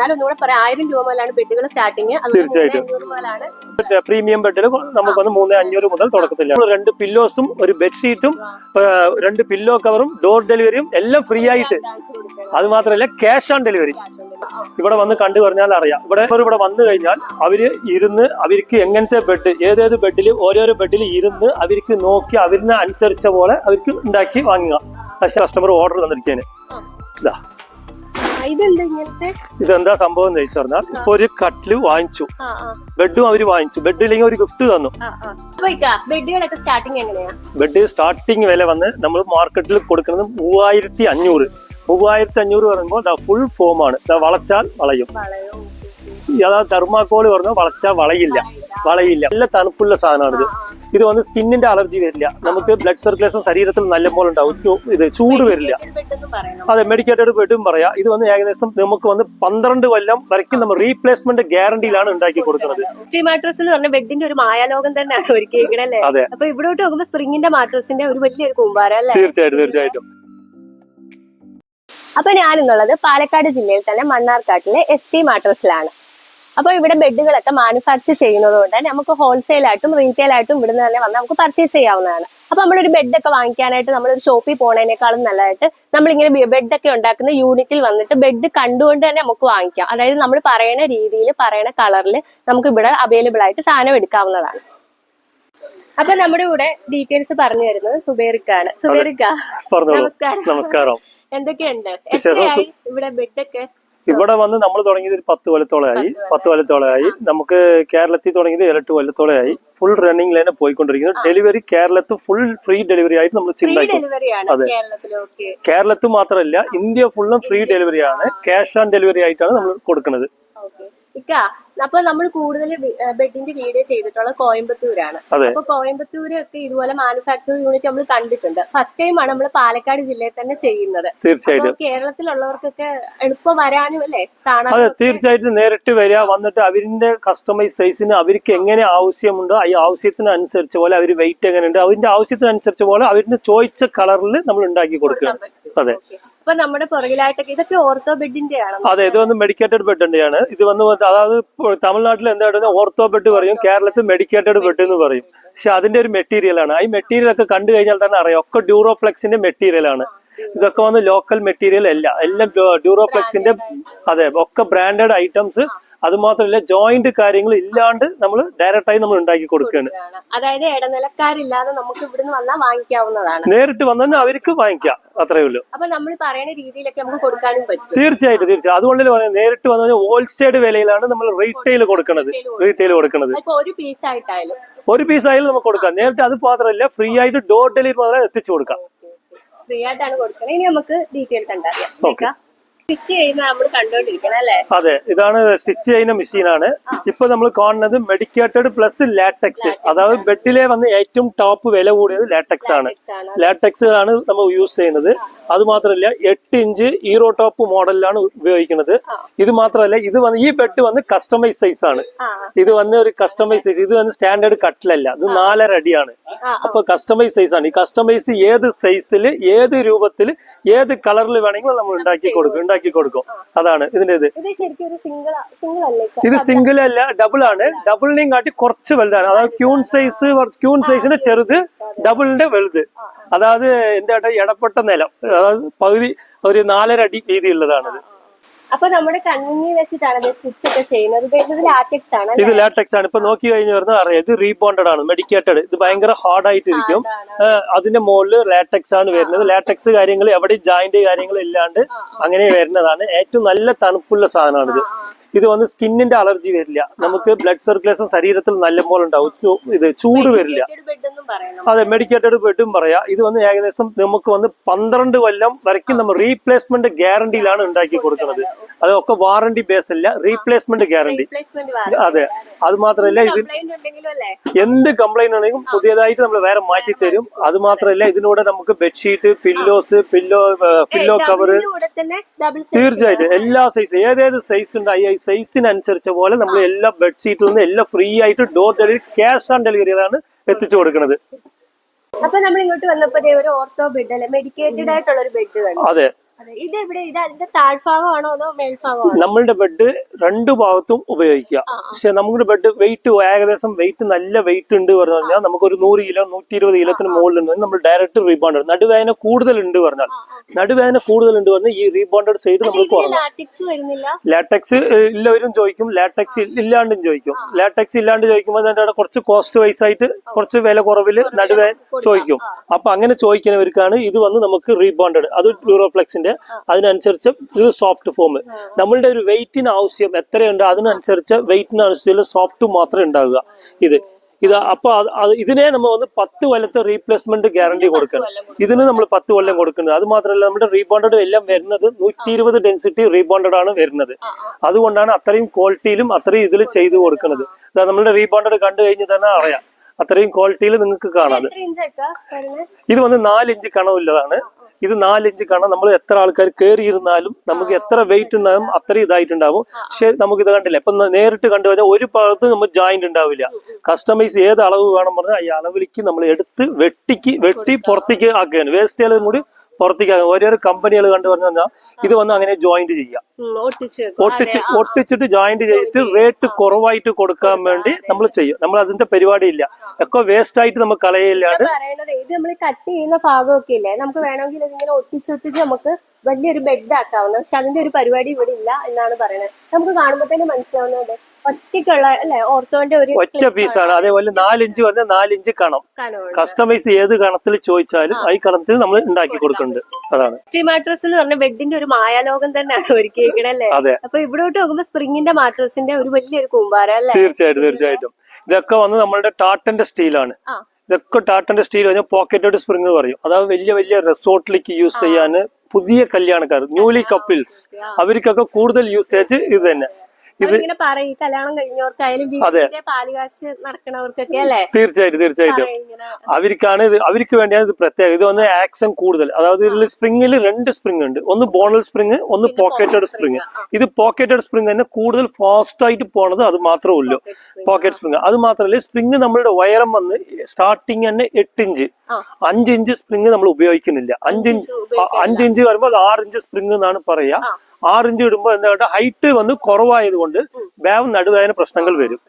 എന്നാലും ഒന്നുകൂടെ പറയാം 1000 രൂപ മുതലാണ് ബെഡുകൾ സ്റ്റാർട്ടിങ്. തീർച്ചയായിട്ടും പ്രീമിയം ബെഡിൽ നമുക്കൊന്ന് 3500 മുതൽ തുടക്കത്തില്ല. 2 പില്ലോസും ഒരു ബെഡ്ഷീറ്റും 2 പില്ലോ കവറും ഡോർ ഡെലിവറിയും എല്ലാം ഫ്രീ ആയിട്ട്. അത് മാത്രമല്ല ക്യാഷ് ഓൺ ഡെലിവറി. ഇവിടെ വന്ന് കണ്ടു പറഞ്ഞാൽ അറിയാം. ഇവിടെ വന്നു കഴിഞ്ഞാൽ അവര് ഇരുന്ന് അവർക്ക് എങ്ങനത്തെ ബെഡ് ഏതേത് ബെഡിൽ ഓരോരോ ബെഡിൽ ഇരുന്ന് അവർക്ക് നോക്കി അവരിനെ അനുസരിച്ച പോലെ അവർക്ക് ഉണ്ടാക്കി വാങ്ങുക. പക്ഷെ കസ്റ്റമർ ഓർഡർ തന്നിരിക്കാന് ഇതാ ഇതെന്താ സംഭവം എന്ന് വെച്ച് പറഞ്ഞാൽ ഇപ്പൊ ഒരു കട്ടില് വാങ്ങിച്ചു, ബെഡും അവര് വാങ്ങിച്ചു, ബെഡ് ഇല്ലെങ്കിൽ ഒരു ഗിഫ്റ്റ് തന്നു. ബെഡ് സ്റ്റാർട്ടിങ് വില വന്ന് നമ്മൾ മാർക്കറ്റിൽ കൊടുക്കുന്നത് 3500 പറയുമ്പോൾ ഫുൾ ഫോം ആണ്. വളച്ചാൽ വളയും. അതാ തെർമാക്കോള് പറഞ്ഞാൽ വളച്ചാൽ വളയില്ല. നല്ല തണുപ്പുള്ള സാധനമാണിത്. ഇത് വന്ന് സ്കിന്നിന്റെ അലർജി വരില്ല. നമുക്ക് ബ്ലഡ് സർക്കുലേഷൻ ശരീരത്തിൽ നല്ലപോലെ ഉണ്ടാവും. ഇത് ചൂട് വരില്ല. അതെ, മെഡിക്കേറ്റഡ് ബെഡും പറയാം. ഇത് വന്ന് ഏകദേശം നമുക്ക് വന്ന് 12 കൊല്ലം വരയ്ക്കും നമ്മൾ റീപ്ലേസ്മെന്റ് ഗ്യാരണ്ടിയിലാണ് ഉണ്ടാക്കി കൊടുക്കുന്നത്. മാട്രസ് എന്ന് പറഞ്ഞ ബെഡിന്റെ ഒരു മായാലോകം തന്നെയാണ് ഒരുക്കിയിരിക്കണല്ലേ. അതെ, അപ്പൊ ഇവിടോട്ട് നോക്കുമ്പോൾ സ്പ്രിങ്ങിന്റെ മാട്രസിന്റെ ഒരു വലിയൊരു കൂമ്പാരം അല്ലേ. തീർച്ചയായിട്ടും. അപ്പൊ ഞാനിന്നുള്ളത് പാലക്കാട് ജില്ലയിൽ തന്നെ മണ്ണാർക്കാട്ടിലെ ST മാട്രസിലാണ്. അപ്പൊ ഇവിടെ ബെഡുകളൊക്കെ മാനുഫാക്ചർ ചെയ്യുന്നത് കൊണ്ട് തന്നെ നമുക്ക് ഹോൾസെയിൽ ആയിട്ടും റീറ്റെയിൽ ആയിട്ടും ഇവിടുന്ന് തന്നെ വന്ന് നമുക്ക് പർച്ചേസ് ചെയ്യാവുന്നതാണ്. അപ്പൊ നമ്മളൊരു ബെഡൊക്കെ വാങ്ങിക്കാനായിട്ട് നമ്മളൊരു ഷോപ്പിൽ പോണതിനേക്കാളും നല്ലതായിട്ട് നമ്മളിങ്ങനെ ബെഡൊക്കെ ഉണ്ടാക്കുന്ന യൂണിറ്റിൽ വന്നിട്ട് ബെഡ് കണ്ടുകൊണ്ട് തന്നെ നമുക്ക് വാങ്ങിക്കാം. അതായത് നമ്മൾ പറയുന്ന രീതിയിൽ പറയുന്ന കളറിൽ നമുക്ക് ഇവിടെ അവൈലബിൾ ആയിട്ട് സാധനം എടുക്കാവുന്നതാണ്. അപ്പൊ നമ്മുടെ കൂടെ ഡീറ്റെയിൽസ് പറഞ്ഞു തരുന്നത് സുബേറിക്കാണ്. സുബേറിക്ക, നമസ്കാരം. എന്തൊക്കെയുണ്ട്? ഇവിടെ ബെഡൊക്കെ ഇവിടെ വന്ന് നമ്മൾ തുടങ്ങിയത് ഒരു 10 കൊല്ലത്തോളമായി. നമുക്ക് കേരളത്തിൽ തുടങ്ങിയത് 8 കൊല്ലത്തോളമായി. ഫുൾ റണ്ണിംഗ് ലൈനെ പോയിക്കൊണ്ടിരിക്കുന്നത്. ഡെലിവറി കേരളത്തിൽ ഫുൾ ഫ്രീ ഡെലിവറി ആയിട്ട് നമ്മൾ ചിന്താക്കും. അതെ, കേരളത്തിൽ മാത്രമല്ല ഇന്ത്യ ഫുള്ളും ഫ്രീ ഡെലിവറിയാണ്. ക്യാഷ് ഓൺ ഡെലിവറി ആയിട്ടാണ് നമ്മൾ കൊടുക്കുന്നത്. അപ്പൊ നമ്മൾ കൂടുതൽ ബെഡിന്റെ വീഡിയോ ചെയ്തിട്ടുള്ള കോയമ്പത്തൂരാണ്. അപ്പൊ കോയമ്പത്തൂരൊക്കെ ഇതുപോലെ മാനുഫാക്ചറിംഗ് യൂണിറ്റ് നമ്മൾ കണ്ടിട്ടുണ്ട്. ഫസ്റ്റ് ടൈം ആണ് നമ്മൾ പാലക്കാട് ജില്ലയിൽ തന്നെ ചെയ്യുന്നത്. തീർച്ചയായിട്ടും കേരളത്തിലുള്ളവർക്കൊക്കെ എളുപ്പം വരാനും അല്ലേ കാണാൻ. അതെ, തീർച്ചയായിട്ടും നേരിട്ട് വരിക. വന്നിട്ട് അവരിന്റെ കസ്റ്റമൈസ് സൈസിന് അവർക്ക് എങ്ങനെ ആവശ്യമുണ്ടോ ഈ ആവശ്യത്തിന് അനുസരിച്ച പോലെ അവർ വെയിറ്റ് എങ്ങനെയുണ്ട് അവരുടെ ആവശ്യത്തിനനുസരിച്ച പോലെ അവരിന് ചോദിച്ച കളറിൽ നമ്മൾ ഉണ്ടാക്കി കൊടുക്കുകയാണ്. അതെ, അപ്പൊ നമ്മുടെ പുറകിലായിട്ടൊക്കെ ഇതൊക്കെ ഓർത്തോ ബെഡിന്റെ ആണ്. അതെ, ഇത് വന്ന് മെഡിക്കേറ്റഡ് ബെഡിന്റെയാണ്. ഇത് വന്ന് അതായത് തമിഴ്നാട്ടിൽ എന്താ ഓർത്തോ ബെഡ് പറയും, കേരളത്തിൽ മെഡിക്കേറ്റഡ് ബെഡ് എന്ന് പറയും. പക്ഷെ അതിന്റെ ഒരു മെറ്റീരിയൽ ആണ്. ഈ മെറ്റീരിയൽ ഒക്കെ കണ്ടു കഴിഞ്ഞാൽ തന്നെ അറിയാം ഒക്കെ ഡ്യൂറോപ്ലെക്സിന്റെ മെറ്റീരിയൽ ആണ്. ഇതൊക്കെ വന്ന് ലോക്കൽ മെറ്റീരിയൽ എല്ലാം ഡ്യൂറോപ്ലെക്സിന്റെ. അതെ, ഒക്കെ ബ്രാൻഡഡ് ഐറ്റംസ്. അത് മാത്രമല്ല ജോയിന്റ് കാര്യങ്ങൾ ഇല്ലാണ്ട് നമ്മൾ ഡയറക്റ്റ് ആയി നമ്മൾ ഉണ്ടാക്കി കൊടുക്കുകയാണ്. അതായത് ഇടനിലക്കാരില്ലാതെ നമുക്ക് ഇവിടുന്ന് വന്നാൽ വാങ്ങിക്കാവുന്നതാണ്. നേരിട്ട് വന്നാൽ അവർക്ക് വാങ്ങിക്കാം, അത്രേ ഉള്ളൂ. അപ്പൊ നമ്മൾ പറയുന്ന രീതിയിലൊക്കെ നമുക്ക് കൊടുക്കാനും പറ്റും. തീർച്ചയായിട്ടും. അതുകൊണ്ടല്ലേ പറയാം നേരിട്ട് വന്നാൽ ഹോൾസെയിൽ വിലയിലാണ് നമ്മൾ റീറ്റെയിൽ കൊടുക്കുന്നത്. ഒരു പീസ് ആയിട്ടായാലും നമുക്ക് കൊടുക്കാം നേരിട്ട്. അത് മാത്രമല്ല ഫ്രീ ആയിട്ട് ഡോർ ഡെലിവറി മാത്രമേ എത്തിച്ചു കൊടുക്കാം. ഫ്രീ ആയിട്ടാണ് കൊടുക്കുന്നത്. ഇനി നമുക്ക് ഡീറ്റെയിൽ കണ്ടറിയാം. സ്റ്റിച്ച് ചെയ്യുന്ന നമ്മൾ കണ്ടോണ്ടിരിക്കണം അല്ലേ. അതെ, ഇതാണ് സ്റ്റിച്ച് ചെയ്യുന്ന മെഷീനാണ്. ഇപ്പൊ നമ്മൾ കാണുന്നത് മെഡിക്കേറ്റഡ് പ്ലസ് ലാറ്റക്സ്. അതായത് ബെഡിലെ വന്ന് ഏറ്റവും ടോപ്പ് വില കൂടിയത് ലാറ്റക്സ് ആണ്. ലാറ്റക്സ് ആണ് നമ്മൾ യൂസ് ചെയ്യുന്നത്. അത് മാത്രമല്ല 8 ഇഞ്ച് ഹീറോ ടോപ്പ് മോഡലിലാണ് ഉപയോഗിക്കുന്നത്. ഇത് മാത്രമല്ല ഇത് വന്ന് ഈ ബെഡ് വന്ന് കസ്റ്റമൈസ് സൈസ് ആണ്. ഇത് വന്ന് ഒരു കസ്റ്റമൈസ് സൈസ്. ഇത് വന്ന് സ്റ്റാൻഡേർഡ് കട്ടിലല്ല, ഇത് 4.5 അടിയാണ്. അപ്പൊ കസ്റ്റമൈസ് സൈസ് ആണ്. ഈ കസ്റ്റമൈസ് ഏത് സൈസിൽ ഏത് രൂപത്തിൽ ഏത് കളറിൽ വേണമെങ്കിലും നമ്മൾ ഉണ്ടാക്കി കൊടുക്കും. അതാണ് ഇതിന്റെ ഇത് സിംഗിൾ അല്ല, ഡബിൾ ആണ്. ഡബിളിനെയും കാട്ടി കുറച്ച് വലുതാണ്. അതായത് ക്യൂൺ സൈസിന്റെ ചെറുത്, ഡബിളിന്റെ വലുത്. അതായത് എന്താ ഇടപ്പെട്ട നിലം, അതായത് പകുതി ഒരു 4.5 അടി വീതിയുള്ളതാണിത്. അപ്പൊ നമ്മുടെ കണ്ണിന് വെച്ചിട്ടാണ് സ്റ്റിച്ച് ഒക്കെ ചെയ്യുന്നത്. ഇത് ലാറ്റക്സ് ആണ്. ഇപ്പൊ നോക്കി കഴിഞ്ഞ് വരുന്നത് അറിയാം, ഇത് റീബോണ്ടഡ് ആണ്, മെഡിക്കേറ്റഡ്. ഇത് ഭയങ്കര ഹാർഡ് ആയിട്ടിരിക്കും. അതിന്റെ മുകളിൽ ലാറ്റക്സ് ആണ് വരുന്നത്. ലാറ്റക്സ് കാര്യങ്ങൾ എവിടെ ജോയിന്റ് കാര്യങ്ങൾ ഇല്ലാണ്ട് അങ്ങനെ വരുന്നതാണ്. ഏറ്റവും നല്ല തണുപ്പുള്ള സാധനമാണിത്. ഇത് വന്ന് സ്കിന്നിന്റെ അലർജി വരില്ല. നമുക്ക് ബ്ലഡ് സർക്കുലേഷൻ ശരീരത്തിൽ നല്ലപോലെ ഉണ്ടാവും. ഇത് ചൂട് വരില്ല. അതെ, മെഡിക്കേറ്റഡ് ബെഡും പറയാം. ഇത് വന്ന് ഏകദേശം നമുക്ക് വന്ന് 12 കൊല്ലം വരയ്ക്കും നമ്മൾ റീപ്ലേസ്മെന്റ് ഗ്യാരണ്ടിയിലാണ് ഉണ്ടാക്കി കൊടുക്കുന്നത്. അതൊക്കെ വാറണ്ടി ബേസ് അല്ല, റീപ്ലേസ്മെന്റ് ഗ്യാരണ്ടി. അതെ, അത് മാത്രമല്ല ഇത് എന്ത് കംപ്ലൈന്റ് ഉണ്ടെങ്കിലും പുതിയതായിട്ട് നമ്മൾ വേറെ മാറ്റി തരും. അത് മാത്രമല്ല ഇതിനൂടെ നമുക്ക് ബെഡ്ഷീറ്റ്, പില്ലോ കവർ, തീർച്ചയായിട്ടും എല്ലാ സൈസ് ഏതേത് സൈസ് ഉണ്ട് ഈ സൈസിനനുസരിച്ച പോലെ നമ്മൾ എല്ലാ ബെഡ്ഷീറ്റിൽ നിന്ന് എല്ലാം ഫ്രീ ആയിട്ട് ഡോർ ഡെലിവറി ക്യാഷ് ഓൺ ഡെലിവറിയാണ് എത്തിച്ചു കൊടുക്കുന്നത്. അപ്പൊ നമ്മൾ ഇങ്ങോട്ട് വന്നപ്പോ ഒരു ഓർത്തോ ബെഡ് അല്ലെ, മെഡിക്കേറ്റഡ് ആയിട്ടുള്ള ഒരു ബെഡ്. അതെ, ഇത് എവിടെ ഇത് അതിന്റെ താഴ്ഭാഗമാണോ അതോ മേൽഭാഗമാണോ? നമ്മളുടെ ബെഡ് രണ്ടു ഭാഗത്തും ഉപയോഗിക്കാം. പക്ഷെ നമ്മുടെ ബെഡ് വെയിറ്റ് ഏകദേശം നല്ല വെയിറ്റ് ഉണ്ട് പറഞ്ഞു കഴിഞ്ഞാൽ നമുക്കൊരു 100 കിലോ 120 കിലോത്തിന് മുകളിലുണ്ട് നമ്മൾ ഡയറക്റ്റ് റീബോണ്ടഡ്. നടുവേദന കൂടുതൽ ഉണ്ട് പറഞ്ഞാൽ ഈ റീബോണ്ടഡ് സൈഡ് നമ്മൾ ലാറ്റക്സ് എല്ലാവരും ചോദിക്കും, ലാറ്റക്സ് ഇല്ലാണ്ടും ചോദിക്കും. ലാറ്റക്സ് ഇല്ലാണ്ട് ചോദിക്കുമ്പോൾ അതിന്റെ കുറച്ച് കോസ്റ്റ് വൈസ് ആയിട്ട് കുറച്ച് വില കുറവില് നടുവേദന ചോദിക്കും. അപ്പൊ അങ്ങനെ ചോദിക്കുന്നവർക്കാണ് ഇത് വന്ന് നമുക്ക് റീബോണ്ടഡ്, അത് ഡ്യൂറോഫ്ലെക്സിന്റെ അതിനനുസരിച്ച് ഇത് സോഫ്റ്റ് ഫോം. നമ്മളുടെ ഒരു വെയിറ്റിന് ആവശ്യം എത്രയുണ്ട് അതിനനുസരിച്ച് വെയിറ്റിന് ആവശ്യമുള്ള സോഫ്റ്റ് മാത്രമേ ഉണ്ടാവുക. അപ്പൊ ഇതിനെ നമ്മൾ വന്ന് 10 കൊല്ലത്തെ റീപ്ലേസ്മെന്റ് ഗ്യാരണ്ടി കൊടുക്കണം. ഇതിന് നമ്മൾ 10 കൊല്ലം കൊടുക്കുന്നത്. അത് മാത്രമല്ല നമ്മുടെ റീബോണ്ടഡ് എല്ലാം വരുന്നത് 120 ഡെൻസിറ്റി റീബോണ്ടഡ് ആണ് വരുന്നത്. അതുകൊണ്ടാണ് അത്രയും ക്വാളിറ്റിയിലും അത്രയും ഇതിൽ ചെയ്തു കൊടുക്കുന്നത്. നമ്മളുടെ റീബോണ്ടഡ് കണ്ടു കഴിഞ്ഞാൽ തന്നെ അറിയാം, അത്രയും ക്വാളിറ്റിയിൽ നിങ്ങൾക്ക് കാണാം. ഇത് വന്ന് 4 ഇഞ്ച് കണമില്ലതാണ്. ഇത് 4 ഇഞ്ച് കണം. നമ്മൾ എത്ര ആൾക്കാർ കയറിയിരുന്നാലും നമുക്ക് എത്ര വെയിറ്റ് ഉണ്ടാകും അത്രയും ഇതായിട്ടുണ്ടാവും. പക്ഷെ നമുക്ക് ഇത് കണ്ടില്ല, ഇപ്പൊ നേരിട്ട് കണ്ടു കഴിഞ്ഞാൽ ഒരു ഭാഗത്ത് നമ്മൾ ജോയിന്റ് ഉണ്ടാവില്ല. കസ്റ്റമൈസ് ഏത് അളവ് വേണം പറഞ്ഞാൽ ഈ അളവിലേക്ക് നമ്മൾ എടുത്ത് വെട്ടി പുറത്തേക്ക് ആക്കുകയാണ്. വേസ്റ്റുകളും കൂടി പുറത്തേക്ക് ആക്കുക. ഓരോ കമ്പനികൾ കണ്ടു പറഞ്ഞാൽ ഇത് വന്ന് അങ്ങനെ ജോയിന്റ് ചെയ്യാം, ഒട്ടിച്ചിട്ട് ജോയിന്റ് ചെയ്തിട്ട് റേറ്റ് കുറവായിട്ട് കൊടുക്കാൻ വേണ്ടി നമ്മൾ ചെയ്യും. നമ്മൾ അതിന്റെ പരിപാടി ഇല്ല, ഒക്കെ വേസ്റ്റ് ആയിട്ട് നമുക്ക് കളയില്ലാണ്ട് ഇത് നമ്മൾ കട്ട് ചെയ്യുന്ന ഭാഗമൊക്കെ ഇല്ലേ, നമുക്ക് വേണമെങ്കിൽ ഇതിങ്ങനെ ഒട്ടിച്ചൊട്ടിച്ച് നമുക്ക് വലിയൊരു ബെഡ് ആക്കാവുന്ന. പക്ഷെ അതിന്റെ ഒരു പരിപാടി ഇവിടെ ഇല്ല എന്നാണ് പറയുന്നത്. നമുക്ക് കാണുമ്പോൾ തന്നെ മനസ്സിലാവുന്നത് ഒറ്റയ്ക്കുള്ള അല്ലെ ഓർത്തോന്റെ ഒരു ഒറ്റ പീസാണ്. അതേപോലെ 4 ഇഞ്ച് പറഞ്ഞാൽ 4 ഇഞ്ച് കണം. കസ്റ്റമൈസ് ഏത് കണത്തിൽ ചോദിച്ചാലും ഈ കണത്തിൽ നമ്മൾ ഉണ്ടാക്കി കൊടുക്കുന്നുണ്ട്. അതാണ് എസ്റ്റി മാട്രസ് എന്ന് പറഞ്ഞ ബെഡിന്റെ ഒരു മായാലോകം തന്നെയാണ് ഒരുക്കിയിരിക്കുന്നത് അല്ലേ? അപ്പൊ ഇവിടോട്ട് നോക്കുമ്പോ സ്പ്രിങ്ങിന്റെ മാട്രസിന്റെ ഒരു വലിയൊരു കൂമ്പാരം അല്ലേ? തീർച്ചയായിട്ടും. ഇതൊക്കെ വന്ന് നമ്മളുടെ ടാറ്റന്റെ സ്റ്റീലാണ്. ഇതൊക്കെ ടാറ്റന്റെ സ്റ്റീൽ കഴിഞ്ഞാൽ പോക്കറ്റഡ് സ്പ്രിങ് പറയും. അതായത് വലിയ റിസോർട്ടിലേക്ക് യൂസ് ചെയ്യാൻ പുതിയ കല്യാണക്കാർ, ന്യൂലി കപ്പിൾസ്, അവർക്കൊക്കെ കൂടുതൽ യൂസേജ് ഇത് തന്നെ. ഇതിങ്ങനെ പറയും കല്യാണം കഴിഞ്ഞവർക്കായാലും പാല് കാച്ച് നടക്കണവർക്കൊക്കെ അല്ലേ? തീർച്ചയായിട്ടും അവർക്കാണ് ഇത്, അവർക്ക് വേണ്ടിയാണ് ഇത് പ്രത്യേകം. ഇത് വന്ന് ആക്ഷൻ കൂടുതൽ. അതായത് ഇതിൽ സ്പ്രിങ്ങിൽ 2 സ്പ്രിങ് ഉണ്ട്, ഒന്ന് ബോണൽ സ്പ്രിങ്, ഒന്ന് പോക്കറ്റഡ് സ്പ്രിങ്. ഇത് പോക്കറ്റഡ് സ്പ്രിങ് തന്നെ കൂടുതൽ ഫാസ്റ്റ് ആയിട്ട് പോണത് അത് മാത്രമേ ഉള്ളൂ, പോക്കറ്റ് സ്പ്രിങ്. അത് മാത്രമല്ല സ്പ്രിങ് നമ്മളുടെ ഉയരം വന്ന് സ്റ്റാർട്ടിങ് തന്നെ 8 ഇഞ്ച്, 5 ഇഞ്ച് സ്പ്രിങ് നമ്മൾ ഉപയോഗിക്കുന്നില്ല. 5 ഇഞ്ച് വരുമ്പോൾ 6 ഇഞ്ച് സ്പ്രിങ് എന്നാണ് പറയാ. 6 ഇഞ്ച് ഇടുമ്പോൾ എന്താ ഹൈറ്റ് വന്ന് കുറവായത് കൊണ്ട് വേഗം നടുവേദന പ്രശ്നങ്ങൾ വരും.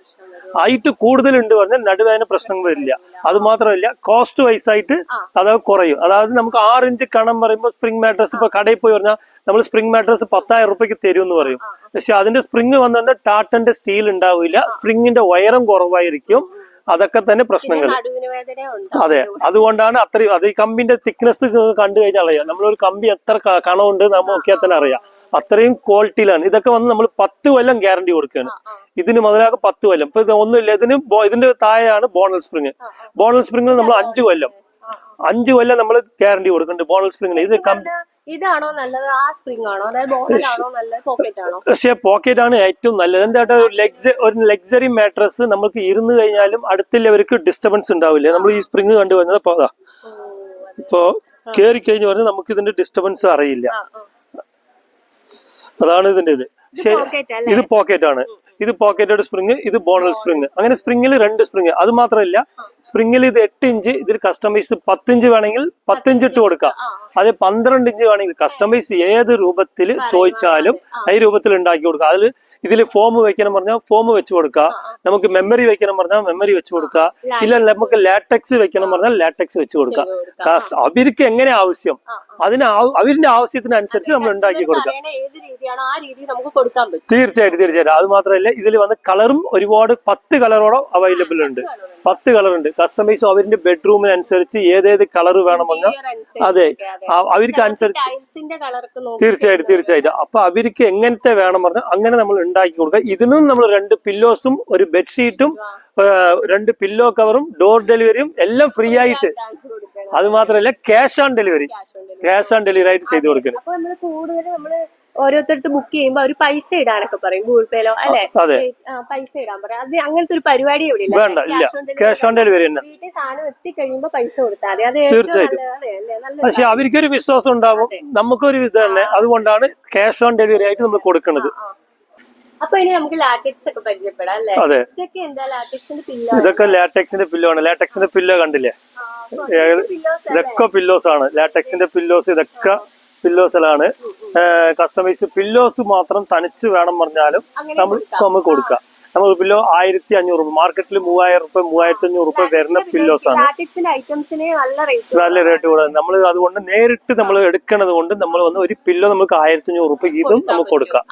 ഹൈറ്റ് കൂടുതലുണ്ട് പറഞ്ഞാൽ നടുവേദന പ്രശ്നങ്ങൾ വരില്ല. അത് മാത്രമല്ല കോസ്റ്റ് വൈസ് ആയിട്ട് അത് കുറയും. അതായത് നമുക്ക് 6 ഇഞ്ച് കണം പറയുമ്പോൾ സ്പ്രിംഗ് മാട്രസ് ഇപ്പൊ കടയിൽ പോയി പറഞ്ഞാൽ നമ്മൾ സ്പ്രിംഗ് മാട്രസ് 10,000 രൂപയ്ക്ക് തരും എന്ന് പറയും. പക്ഷെ അതിന്റെ സ്പ്രിംഗ് വന്നാൽ ടാറ്റന്റെ സ്റ്റീൽ ഉണ്ടാവില്ല, സ്പ്രിങ്ങിന്റെ ഉയരം കുറവായിരിക്കും. അതൊക്കെ തന്നെ പ്രശ്നങ്ങൾ. അതെ, അതുകൊണ്ടാണ് അത്രയും. അത് ഈ കമ്പിന്റെ തിക്നെസ് കണ്ടു കഴിഞ്ഞാൽ അറിയാം. നമ്മളൊരു കമ്പി എത്ര കണമുണ്ട് നമ്മൾ നോക്കിയാൽ തന്നെ അറിയാം. അത്രയും ക്വാളിറ്റിയിലാണ്. ഇതൊക്കെ വന്ന് നമ്മൾ 10 കൊല്ലം ഗ്യാരണ്ടി കൊടുക്കുകയാണ്. ഇതിന് മുതലാകെ 10 കൊല്ലം. ഇപ്പൊ ഒന്നുമില്ല, ഇതിന്റെ താഴെയാണ് ബോണൽ സ്പ്രിങ്. ബോണൽ സ്പ്രിങ്ങിൽ നമ്മൾ 5 കൊല്ലം നമ്മൾ ഗ്യാരണ്ടി കൊടുക്കുന്നുണ്ട് ബോണൽ സ്പ്രിങ്ങിന്. ഇത് ഇതാണോ നല്ലത്, ആ സ്പ്രിംഗ് ആണോ, അതായത് ബോണലാണോ നല്ലത്, പോക്കറ്റ് ആണോ? പക്ഷേ പോക്കറ്റ് ആണ് ഏറ്റവും നല്ലത്. എന്താ ഒരു ലക്സറി മാട്രസ് നമുക്ക് ഇരുന്ന് കഴിഞ്ഞാലും അടുത്തുള്ളവർക്ക് ഡിസ്റ്റർബൻസ് ഉണ്ടാവില്ല. നമ്മൾ ഈ സ്പ്രിംഗ് കണ്ടുവരുന്നത് ഇപ്പൊ കേറി കഴിഞ്ഞ് പറഞ്ഞാൽ നമുക്ക് ഇതിന്റെ ഡിസ്റ്റർബൻസ് അറിയില്ല. അതാണ് ഇതിന്റെ ഇത്. ഇത് പോക്കറ്റ് ആണ്. ഇത് പോക്കറ്റഡ് സ്പ്രിങ്, ഇത് ബോണൽ സ്പ്രിങ്. അങ്ങനെ സ്പ്രിങ്ങിൽ 2 സ്പ്രിങ്. അത് മാത്രമല്ല സ്പ്രിങ്ങിൽ ഇത് 8 ഇഞ്ച്, ഇതിൽ കസ്റ്റമൈസ് 10 ഇഞ്ച് വേണമെങ്കിൽ 10 ഇഞ്ച് ഇട്ട് കൊടുക്കാം. അത് 12 ഇഞ്ച് വേണമെങ്കിൽ കസ്റ്റമൈസ് ഏത് രൂപത്തിൽ ചോദിച്ചാലും ഈ രൂപത്തിൽ ഉണ്ടാക്കി കൊടുക്കാം. അതിൽ ഇതിൽ ഫോം വെക്കണം പറഞ്ഞാൽ ഫോം വെച്ച് കൊടുക്കുക, നമുക്ക് മെമ്മറി വെക്കണം പറഞ്ഞാൽ മെമ്മറി വെച്ച് കൊടുക്കുക, ഇല്ല നമുക്ക് ലാറ്റക്സ് വെക്കണം പറഞ്ഞാൽ ലാറ്റക്സ് വെച്ച് കൊടുക്കുക. അവർക്ക് എങ്ങനെ ആവശ്യം അവരുടെ ആവശ്യത്തിനനുസരിച്ച് നമ്മൾ ഉണ്ടാക്കി കൊടുക്കാം. തീർച്ചയായിട്ടും. അത് മാത്രമല്ല ഇതിൽ വന്ന കളറും ഒരുപാട് 10 കളറോളം അവൈലബിൾ ഉണ്ട്. 10 കളർ ഉണ്ട്. കസ്റ്റമൈസ് അവരുടെ ബെഡ്റൂമിനനുസരിച്ച് ഏതേത് കളർ വേണമെന്ന് അതെ അവർക്ക് അനുസരിച്ച് തീർച്ചയായിട്ടും. അപ്പൊ അവർക്ക് എങ്ങനത്തെ വേണം പറഞ്ഞാൽ അങ്ങനെ നമ്മൾ ഉണ്ടാക്കി കൊടുക്കുക. ഇതിനും നമ്മൾ 2 പില്ലോസും ഒരു ബെഡ്ഷീറ്റും 2 പില്ലോ കവറും ഡോർ ഡെലിവറിയും എല്ലാം ഫ്രീ ആയിട്ട്. അത് മാത്രമല്ല ക്യാഷ് ഓൺ ഡെലിവറി ആയിട്ട് ചെയ്തു കൊടുക്കുന്നത്. ഓരോരുത്തർക്ക് ബുക്ക് ചെയ്യുമ്പോ അവര് പൈസ ഇടാനൊക്കെ പറയും, ഗൂഗിൾ പേയിലോ അല്ലെ, പൈസ ഇടാൻ പറയാം. അത് അങ്ങനത്തെ ഒരു പരിപാടി ഇവിടെ ഇല്ല. ക്യാഷ് ഓൺ ഡെലിവറി വീട്ടിൽ സാധനം എത്തിക്കഴിയുമ്പോ പൈസ കൊടുത്താൽ മതി. അത് തീർച്ചയായിട്ടും. പക്ഷെ അവർക്കൊരു വിശ്വാസം ഉണ്ടാവും, നമുക്കൊരു ഇത് തന്നെ. അതുകൊണ്ടാണ് ക്യാഷ് ഓൺ ഡെലിവറി ആയിട്ട് നമ്മൾ കൊടുക്കുന്നത്. അപ്പൊ ഇനി നമുക്ക് ലാറ്റക്സ് ഒക്കെ പരിചയപ്പെടാം അല്ലേ? അതെ, ഇതൊക്കെ എന്താ ലാറ്റക്സിന്റെ പില്ലോ? ഇതൊക്കെ ലാറ്റക്സിന്റെ പില്ലോ ആണ്. ലാറ്റക്സിന്റെ പില്ലോ കണ്ടില്ലേ? ഇതൊക്കെ പില്ലോസ് ആണ്, ലാറ്റക്സിന്റെ പില്ലോസ്. ഇതൊക്കെ പില്ലോസിലാണ് കസ്റ്റമൈസ്. പില്ലോസ് മാത്രം തനിച്ച് വേണം പറഞ്ഞാലും നമുക്ക് കൊടുക്കാം. നമ്മൾ പില്ലോ 1500 രൂപ, മാർക്കറ്റിൽ 3000 രൂപ 3500 രൂപ വരുന്ന പില്ലോസ് ആണ്. നല്ല റേറ്റ് കൂടുതൽ. നമ്മൾ അതുകൊണ്ട് നേരിട്ട് നമ്മൾ എടുക്കുന്നത് കൊണ്ട് നമ്മൾ വന്ന് ഒരു പില്ലോ നമുക്ക് 1500 രൂപ ഇതും നമുക്ക് കൊടുക്കാം.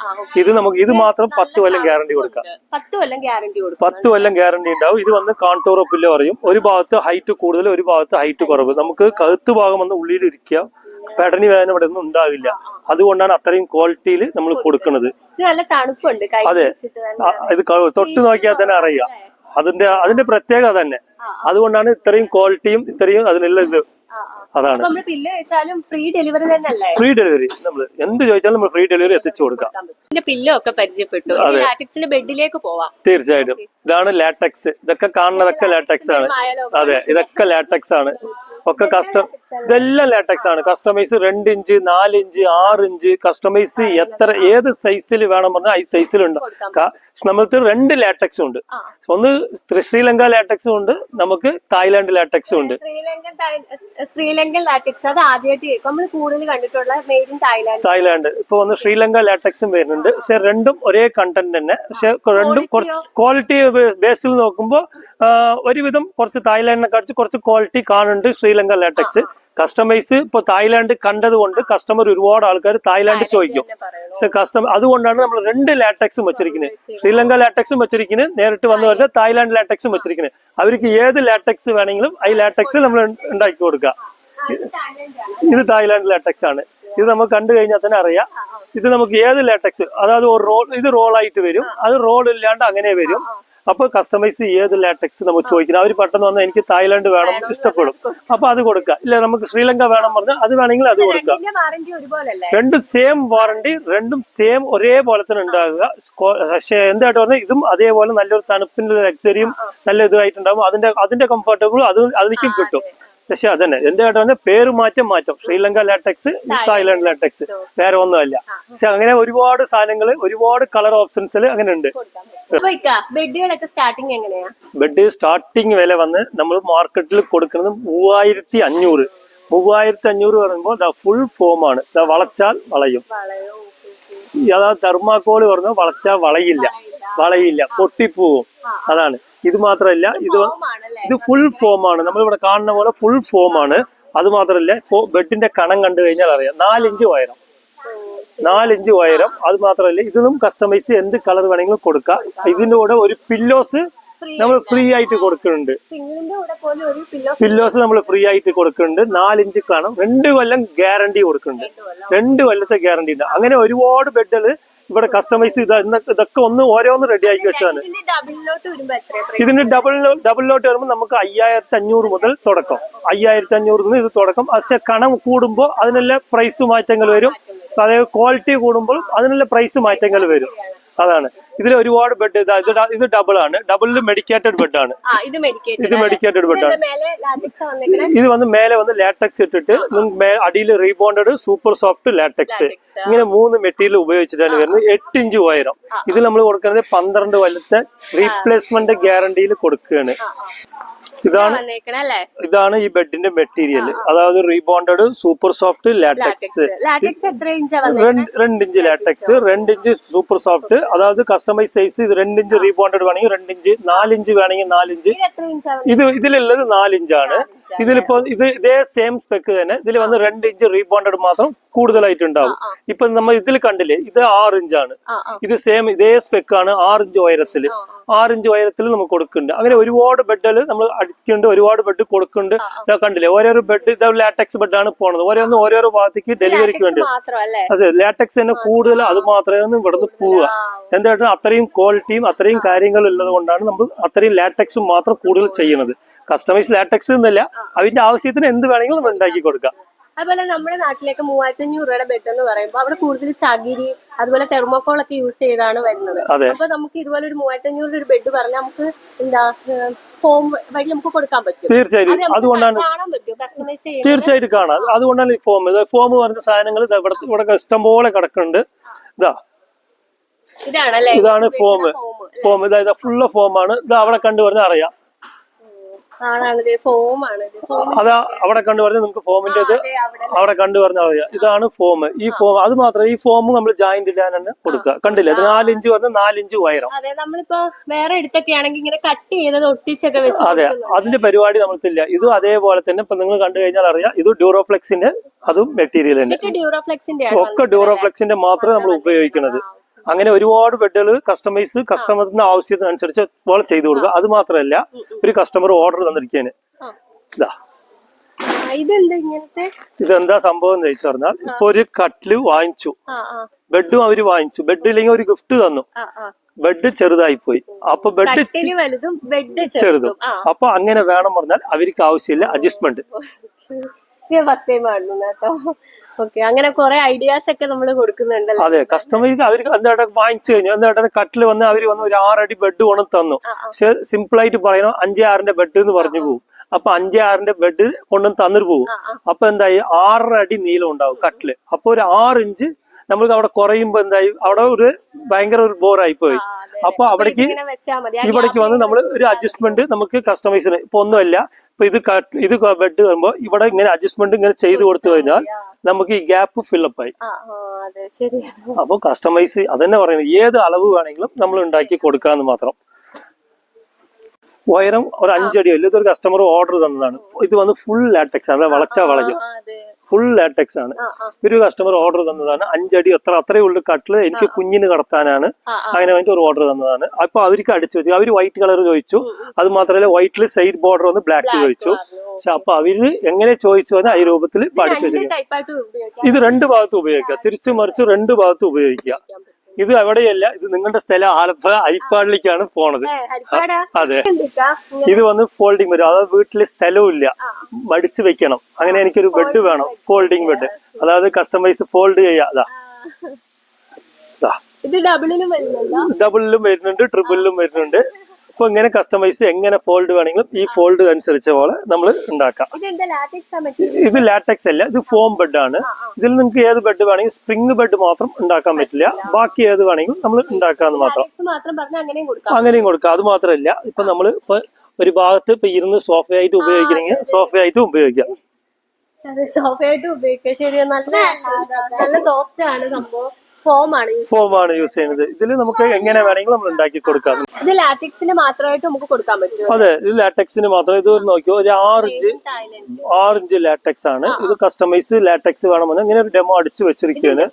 ഇത് മാത്രം 10 കൊല്ലം ഗ്യാരണ്ടി കൊടുക്കാം. 10 കൊല്ലം ഗ്യാരണ്ടി ഉണ്ടാവും. ഇത് വന്ന് കാൺടോറോ പില്ലോ പറയും. ഒരു ഭാഗത്ത് ഹൈറ്റ് കൂടുതൽ, ഒരു ഭാഗത്ത് ഹൈറ്റ് കുറവ്. നമുക്ക് കഴുത്ത് ഭാഗം വന്ന് ഉള്ളിൽ ഇരിക്കുക, പെടനി വേദന ഇവിടെ ഒന്നും ഉണ്ടാവില്ല. അതുകൊണ്ടാണ് അത്രയും ക്വാളിറ്റിയിൽ നമ്മൾ കൊടുക്കുന്നത്. അതെ, ഇത് തൊട്ട് നോക്കിയാൽ തന്നെ അറിയാം. അതിന്റെ പ്രത്യേകത തന്നെ. അതുകൊണ്ടാണ് ഇത്രയും ക്വാളിറ്റിയും ഇത്രയും അതിനുള്ള ഇത്. അതാണ് ഫ്രീ ഡെലിവറി. നമ്മൾ എന്ത് ചോദിച്ചാലും നമ്മൾ ഫ്രീ ഡെലിവറി എത്തിച്ചു കൊടുക്കാം. പില്ലോ ഒക്കെ പരിചയപ്പെട്ടു. ബെഡിലേക്ക് പോവാം. തീർച്ചയായിട്ടും. ഇതാണ് ലാറ്റക്സ്. ഇതൊക്കെ കാണുന്നതൊക്കെ ലാറ്റക്സ് ആണ്. അതെ, ഇതൊക്കെ ലാറ്റക്സ് ആണ്. ഒക്കെ ഇതെല്ലാം ലാറ്റക്സ് ആണ്. Customise 2 inch 4 inch 6 inch customise ഏത് സൈസിൽ വേണം പറഞ്ഞാൽ ഈ സൈസിലുണ്ട്. നമുക്ക് 2 ലാറ്റക്സും ഉണ്ട്. ഒന്ന് ശ്രീലങ്ക ലാറ്റക്സും ഉണ്ട്, നമുക്ക് തായ്ലാന്റ് ലാറ്റക്സും ഉണ്ട്. ശ്രീലങ്കൻ ലാറ്റക്സ് അത് ആദ്യമായിട്ട് നമ്മൾ കൂടുതൽ കണ്ടിട്ടുള്ള മെയ്ഡ് ഇൻ തായ്ലാന്റ്. ഇപ്പൊ ഒന്ന് ശ്രീലങ്ക ലാറ്റക്സും വരുന്നുണ്ട്. പക്ഷെ രണ്ടും ഒരേ കണ്ടന്റ് തന്നെ. പക്ഷെ രണ്ടും കുറച്ച് ക്വാളിറ്റി ബേസിൽ നോക്കുമ്പോൾ ഒരുവിധം കുറച്ച് തായ്ലാന്റിനെ കാണിച്ച് കുറച്ച് ക്വാളിറ്റി കാണുന്നുണ്ട് ശ്രീലങ്ക ലാറ്റക്സ്. കസ്റ്റമൈസ് ഇപ്പൊ തായ്ലാന്റ് കണ്ടത് കൊണ്ട് കസ്റ്റമർ ഒരുപാട് ആൾക്കാർ തായ്ലാന്റ് ചോദിക്കും. പക്ഷെ അതുകൊണ്ടാണ് നമ്മൾ 2 ലാറ്റക്സും വെച്ചിരിക്കുന്നത്. ശ്രീലങ്ക ലാറ്റക്സും വെച്ചിരിക്കുന്നത്, നേരിട്ട് വന്നു വരുന്നത് തായ്ലാന്റ് ലാറ്റക്സും വെച്ചിരിക്കുന്നത്. അവർക്ക് ഏത് ലാറ്റക്സ് വേണമെങ്കിലും ഈ ലാറ്റക്സ് നമ്മൾ ഉണ്ടാക്കി കൊടുക്കുക. ഇത് തായ്ലാന്റ് ലാറ്റക്സ് ആണ്. ഇത് നമുക്ക് കണ്ടു കഴിഞ്ഞാൽ തന്നെ അറിയാം. ഇത് നമുക്ക് ഏത് ലാറ്റക്സ്, അതായത് ഇത് റോളായിട്ട് വരും, അത് റോൾ ഇല്ലാണ്ട് അങ്ങനെ വരും. അപ്പൊ കസ്റ്റമൈസ് ഏത് ലാറ്റക്സ് നമുക്ക് ചോദിക്കണം. അവർ പെട്ടെന്ന് വന്നാൽ എനിക്ക് തായ്ലാന്റ് വേണം ഇഷ്ടപ്പെടും, അപ്പൊ അത് കൊടുക്കുക. ഇല്ല നമുക്ക് ശ്രീലങ്ക വേണം പറഞ്ഞാൽ അത് വേണമെങ്കിൽ അത് കൊടുക്കുക. രണ്ടും സെയിം വാറണ്ടി, രണ്ടും സെയിം ഒരേപോലെ തന്നെ ഉണ്ടാകുക. പക്ഷെ എന്തായിട്ട് പറഞ്ഞാൽ ഇതും അതേപോലെ നല്ലൊരു തണുപ്പിന്റെ ലക്സറിയും നല്ല ഇതായിട്ടുണ്ടാകും. അതിന്റെ കംഫർട്ടബിൾ അതിലേക്കും കിട്ടും. പക്ഷെ അതന്നെ എന്തായിട്ട് പറഞ്ഞാൽ പേര് മാറ്റം ശ്രീലങ്ക ലാറ്റക്സ്, തായ്ലാന്റ് ലാറ്റക്സ്, വേറെ ഒന്നുമല്ല. പക്ഷെ അങ്ങനെ ഒരുപാട് സാധനങ്ങൾ, ഒരുപാട് കളർ ഓപ്ഷൻസിൽ അങ്ങനെ ഉണ്ട്. ബെഡ് സ്റ്റാർട്ടിങ് വില വന്ന് നമ്മൾ മാർക്കറ്റിൽ കൊടുക്കുന്നത് 3500. 3500 പറയുമ്പോൾ ഫുൾ ഫോം ആണ്. വളച്ചാൽ വളയും. അതായത് തെർമാക്കോള് പറഞ്ഞാൽ വളച്ചാൽ വളയില്ല, പൊട്ടിപ്പോവും. അതാണ്. ഇത് മാത്രമല്ല, ഇത് ഫുൾ ഫോം ആണ്. നമ്മളിവിടെ കാണുന്ന പോലെ ഫുൾ ഫോം ആണ്. അത് മാത്രമല്ല, ബെഡിന്റെ കണം കണ്ടു കഴിഞ്ഞാൽ അറിയാം. 4 ഇഞ്ച് ഉയരം. 4 ഇഞ്ച് ഉയരം. അത് മാത്രമല്ല, ഇതിനും കസ്റ്റമൈസ് എന്ത് കളർ വേണമെങ്കിലും കൊടുക്കാം. ഇതിന്റെ കൂടെ ഒരു പില്ലോസ് നമ്മൾ ഫ്രീ ആയിട്ട് കൊടുക്കുന്നുണ്ട്. പില്ലോസ് നമ്മൾ ഫ്രീ ആയിട്ട് കൊടുക്കുന്നുണ്ട്. 4 ഇഞ്ച് കാണും. 2 കൊല്ലം ഗ്യാരണ്ടി കൊടുക്കുന്നുണ്ട്. 2 കൊല്ലത്തെ ഗ്യാരണ്ടി ഉണ്ട്. അങ്ങനെ ഒരുപാട് ബെഡുകൾ ഇവിടെ കസ്റ്റമൈസ് ഇതൊക്കെ ഓരോന്ന് റെഡി ആക്കി വെച്ചതാണ്. ഇതിന്റെ ഡബിൾ ലോട്ട് വരുമ്പോൾ നമുക്ക് 5500 മുതൽ തുടക്കം. 5500 ഇത് തുടക്കം. പക്ഷെ കണം കൂടുമ്പോൾ അതിനെല്ലാം പ്രൈസ് മാറ്റങ്ങൾ വരും. അതായത് ക്വാളിറ്റി കൂടുമ്പോൾ അതിനുള്ള പ്രൈസ് മാറ്റങ്ങൾ വരും. അതാണ്. ഇതിൽ ഒരുപാട് ബെഡ്. ഇത് ഡബിൾ ആണ്. ഡബിളിൽ മെഡിക്കേറ്റഡ് ബെഡാണ്. ഇത് മെഡിക്കേറ്റഡ് ബെഡാണ്. ഇത് വന്ന് മേലെ വന്ന് ലാറ്റക്സ് ഇട്ടിട്ട് അടിയിൽ റീബോണ്ടഡ് സൂപ്പർ സോഫ്റ്റ് ലാറ്റക്സ്, ഇങ്ങനെ 3 മെറ്റീരിയൽ ഉപയോഗിച്ചിട്ടാണ് വരുന്നത്. 8 ഇഞ്ച് ഉയരം. ഇത് നമ്മൾ കൊടുക്കുന്നത് 12 കൊല്ലത്തെ റീപ്ലേസ്മെന്റ് ഗ്യാരണ്ടിയിൽ കൊടുക്കുകയാണ്. ഇതാണ് ഈ ബെഡിന്റെ മെറ്റീരിയൽ. അതായത് rebonded super soft latex. 2 inch latex, 2 inch super soft. അതായത് കസ്റ്റമൈസ് സൈസ്. ഇത് 2 ഇഞ്ച് റീബോണ്ടഡ് വേണമെങ്കിൽ 2 ഇഞ്ച്, 4 ഇഞ്ച് വേണമെങ്കിൽ 4 ഇഞ്ച്. ഇതിലുള്ളത് 4 ഇഞ്ചാണ്. ഇതിലിപ്പോ ഇതേ സെയിം സ്പെക്ക് തന്നെ. ഇതിൽ വന്ന് 2 ഇഞ്ച് റീബോണ്ടഡ് മാത്രം കൂടുതലായിട്ടുണ്ടാവും. ഇപ്പൊ നമ്മൾ ഇതിൽ കണ്ടില്ലേ, ഇത് 6 ഇഞ്ചാണ്. ഇത് സെയിം ഇതേ സ്പെക്കാണ്. 6 ഇഞ്ച് ഉയരത്തില്. 6 ഇഞ്ച് ഉയരത്തിൽ നമുക്ക് കൊടുക്കുന്നുണ്ട്. അങ്ങനെ ഒരുപാട് ബെഡുകൾ നമ്മൾ അടിക്കുന്നുണ്ട്. ഒരുപാട് ബെഡ് കൊടുക്കുന്നുണ്ട്. കണ്ടില്ലേ, ഓരോരോ ബെഡ് ഇത് ലാറ്റക്സ് ബെഡാണ് പോണത്. ഓരോരോ ഭാഗത്തേക്ക് ഡെലിവറിക്ക് വേണ്ടി. അതെ, ലാറ്റക്സ് തന്നെ കൂടുതൽ. അത് മാത്രമേ ഇവിടുന്ന് പോവുക. എന്തായിട്ട് അത്രയും ക്വാളിറ്റിയും അത്രയും കാര്യങ്ങളും ഉള്ളത് കൊണ്ടാണ് നമ്മൾ അത്രയും ലാറ്റക്സും മാത്രം കൂടുതൽ ചെയ്യുന്നത്. കസ്റ്റമൈസ് ലാറ്റക്സ് എന്നല്ല, അതിന്റെ ആവശ്യത്തിന് എന്ത് വേണമെങ്കിലും നമ്മൾ ഉണ്ടാക്കി കൊടുക്കാം. അതുപോലെ നമ്മുടെ നാട്ടിലേക്ക് 3500 രൂപയുടെ ബെഡ് എന്ന് പറയുമ്പോൾ അവിടെ കൂടുതൽ ചകിരി അതുപോലെ തെർമോക്കോൾ ഒക്കെ യൂസ് ചെയ്താണ് വരുന്നത്. അപ്പൊ നമുക്ക് ഇതുപോലെ ഒരു 3500 ഒരു ബെഡ് പറഞ്ഞാൽ നമുക്ക് എന്താ ഫോം വഴി നമുക്ക് കൊടുക്കാൻ പറ്റും. തീർച്ചയായിട്ടും. അതുകൊണ്ടാണ് തീർച്ചയായിട്ടും കാണാം. അതുകൊണ്ടാണ് ഈ ഫോം പറഞ്ഞ സാധനങ്ങൾ ഇവിടെ ഇഷ്ടം പോലെ കിടക്കുന്നുണ്ട്. ഇതാണ് ഫോം. ഇതായത് ഫുള്ള് ഫോമാണ്. ഇത് അവിടെ കണ്ടു പറഞ്ഞാൽ അറിയാം. ആണാണ് ഫോം ആണ് അതാ അവിടെ കണ്ടു പറഞ്ഞാൽ നിങ്ങൾക്ക് ഫോമിന്റെ ഇത് അവിടെ കണ്ടു പറഞ്ഞാൽ അറിയാം. ഇതാണ് ഫോം. ഈ ഫോം അത് മാത്രം ഈ ഫോം നമ്മൾ ജോയിന്റ് ഇടാനാണ് കൊടുക്കുക. കണ്ടില്ലേ, അത് 4 ഇഞ്ച് വന്ന് 4 ഇഞ്ച് ഉയരം. അതെ, നമ്മളിപ്പോ വേറെ എടുത്തൊക്കെ ആണെങ്കിൽ ഇങ്ങനെ കട്ട് ചെയ്തത് ഒട്ടിച്ചൊക്കെ വെച്ച്. അതെ, അതിന്റെ പരിപാടി നമ്മൾക്കില്ല. ഇതും അതേപോലെ തന്നെ ഇപ്പൊ നിങ്ങൾ കണ്ടു കഴിഞ്ഞാൽ അറിയാം. ഇത് ഡ്യൂറോഫ്ലെക്സിന്റെ അതും മെറ്റീരിയൽ തന്നെ, ഒക്കെ ഡ്യൂറോഫ്ലെക്സിന്റെ മാത്രമേ നമ്മൾ ഉപയോഗിക്കുന്നത്. അങ്ങനെ ഒരുപാട് ബെഡുകൾ കസ്റ്റമറിന്റെ ആവശ്യത്തിനനുസരിച്ച് പോലെ ചെയ്തു കൊടുക്കുക. അത് മാത്രമല്ല, ഒരു കസ്റ്റമർ ഓർഡർ തന്നിരിക്കാന് ഇതാ, ഇതെന്താ സംഭവം എന്ന് ചോദിച്ചു പറഞ്ഞാൽ, ഇപ്പൊ ഒരു കട്ടില് വാങ്ങിച്ചു, ബെഡും അവര് വാങ്ങിച്ചു, ബെഡില്ലെങ്കിൽ ഒരു ഗിഫ്റ്റ് തന്നു, ബെഡ് ചെറുതായി പോയി. അപ്പൊ ബെഡ് ചെറുതും, അപ്പൊ അങ്ങനെ വേണം പറഞ്ഞാൽ അവർക്ക് ആവശ്യമില്ല അഡ്ജസ്റ്റ്മെന്റ്. അങ്ങനെ കുറെ ഐഡിയാസ് ഒക്കെ നമ്മൾ കൊടുക്കുന്നുണ്ടല്ലോ. അതെ, കസ്റ്റമർക്ക് അവർക്ക് എന്താ വാങ്ങിച്ചു കഴിഞ്ഞു, എന്താ കട്ടില് വന്ന് അവര് വന്ന് ഒരു 6 അടി ബെഡ് കൊണ്ടു തന്നു. പക്ഷെ സിമ്പിൾ ആയിട്ട് പറയണോ 5-6 ബെഡ് എന്ന് പറഞ്ഞു പോകും. അപ്പൊ 5-6 ബെഡ് കൊണ്ടു തന്നിട്ട് പോകും. അപ്പൊ എന്തായി 6 അടി നീളം ഉണ്ടാവും കട്ടില്. അപ്പൊ ഒരു 6 ഇഞ്ച് നമ്മൾക്ക് അവിടെ കുറയുമ്പോ എന്തായി അവിടെ ഒരു ഭയങ്കര ഒരു ബോറായി പോയി. അപ്പൊ അവിടേക്ക് ഇവിടേക്ക് വന്ന് നമ്മൾ ഒരു അഡ്ജസ്റ്റ്മെന്റ് നമുക്ക് കസ്റ്റമൈസിന് ഇപ്പൊ ഒന്നുമല്ല, ഇപ്പൊ ഇത് ബെഡ് വരുമ്പോ ഇവിടെ ഇങ്ങനെ അഡ്ജസ്റ്റ്മെന്റ് ഇങ്ങനെ ചെയ്ത് കൊടുത്തു കഴിഞ്ഞാൽ നമുക്ക് ഈ ഗ്യാപ്പ് ഫില്ലപ്പ് ആയി. അപ്പൊ കസ്റ്റമൈസ് അതന്നെ പറയുന്നത്, ഏത് അളവ് വേണമെങ്കിലും നമ്മൾ ഉണ്ടാക്കി കൊടുക്കാന്ന് മാത്രം. ഉയരം ഒരു 5 അടി അല്ല. ഇതൊരു കസ്റ്റമർ ഓർഡർ തന്നതാണ്. ഇത് വന്ന് ഫുൾ ലാറ്റക്സ് ആണ്, വളച്ചാ വളയ്ക്കും, ഫുൾ ലാറ്റക്സ് ആണ്. ഒരു കസ്റ്റമർ ഓർഡർ തന്നതാണ്. 5 അടി അത്രയേ ഉള്ളു കട്ടില്, എനിക്ക് കുഞ്ഞിന് കടത്താനാണ്, അങ്ങനെ വേണ്ടി ഒരു ഓർഡർ തന്നതാണ്. അപ്പൊ അവർക്ക് അടിച്ചു വെച്ചു. അവര് വൈറ്റ് കളർ ചോദിച്ചു. അത് മാത്രമല്ല വൈറ്റില് സൈഡ് ബോർഡർ വന്ന് ബ്ലാക്ക് ചോദിച്ചു. പക്ഷെ അപ്പൊ അവര് എങ്ങനെ ചോദിച്ചു വന്നാൽ ഈ രൂപത്തിൽ അടിച്ചു വെച്ചിരിക്കും. ഇത് 2 ഭാഗത്തും ഉപയോഗിക്കാം, തിരിച്ചു മറിച്ച് 2 ഭാഗത്തും ഉപയോഗിക്കാം. ഇത് എവിടെയല്ല, ഇത് നിങ്ങളുടെ സ്ഥലം ആലപ്പുഴ ഹരിപ്പാടിലേക്കാണ് പോണത്. അതെ, ഇത് വന്ന് ഫോൾഡിങ് വരും. അതായത് വീട്ടില് സ്ഥലവും ഇല്ല, മടിച്ചു വെക്കണം. അങ്ങനെ എനിക്കൊരു ബെഡ് വേണം, ഫോൾഡിങ് ബെഡ്. അതായത് കസ്റ്റമൈസ് ഫോൾഡ് ചെയ്യാം. ഡബിളിലും വരുന്നുണ്ട്, ട്രിപ്പിളിലും വരുന്നുണ്ട്. അപ്പൊ ഇങ്ങനെ കസ്റ്റമൈസ് എങ്ങനെ ഫോൾഡ് വേണമെങ്കിലും ഈ ഫോൾഡ് അനുസരിച്ച പോലെ നമ്മൾ ഉണ്ടാക്കാം. ഇത് ലാറ്റക്സ് അല്ല, ഇത് ഫോം ബെഡ് ആണ്. ഇതിൽ നിങ്ങൾക്ക് ഏത് ബെഡ് വേണമെങ്കിൽ, സ്പ്രിംഗ് ബെഡ് മാത്രം ഉണ്ടാക്കാൻ പറ്റില്ല, ബാക്കി ഏത് വേണമെങ്കിലും നമ്മൾ ഉണ്ടാക്കാന്ന് മാത്രം. അങ്ങനെയും കൊടുക്കാം. അത് മാത്രമല്ല, ഇപ്പൊ നമ്മൾ ഇപ്പൊ ഒരു ഭാഗത്ത് ഇപ്പൊ ഇരുന്ന് സോഫയായിട്ട് ഉപയോഗിക്കണമെങ്കിൽ സോഫയായിട്ടും ഉപയോഗിക്കാം. നല്ല സോഫ്റ്റ് ആണ് സംഭവം. ഫോം ആണ് യൂസ് ചെയ്യുന്നത്. ഇതിൽ നമുക്ക് എങ്ങനെ വേണമെങ്കിലും നമ്മൾ ഉണ്ടാക്കി കൊടുക്കാം. ഇത് ലാറ്റക്സിന് മാത്രമായിട്ട് നമുക്ക് കൊടുക്കാൻ പറ്റും. അതെ, ഇത് ലാറ്റക്സിന് മാത്രം. ഇത് നോക്കിയോ, ഒരു 6 ഇഞ്ച് ലാറ്റക്സ് ആണ്. ഇത് കസ്റ്റമൈസ് ലാറ്റക്സ് വേണമെന്ന് ഇങ്ങനെ ഒരു ഡെമോ അടിച്ചു വെച്ചിരിക്കുകയാണ്.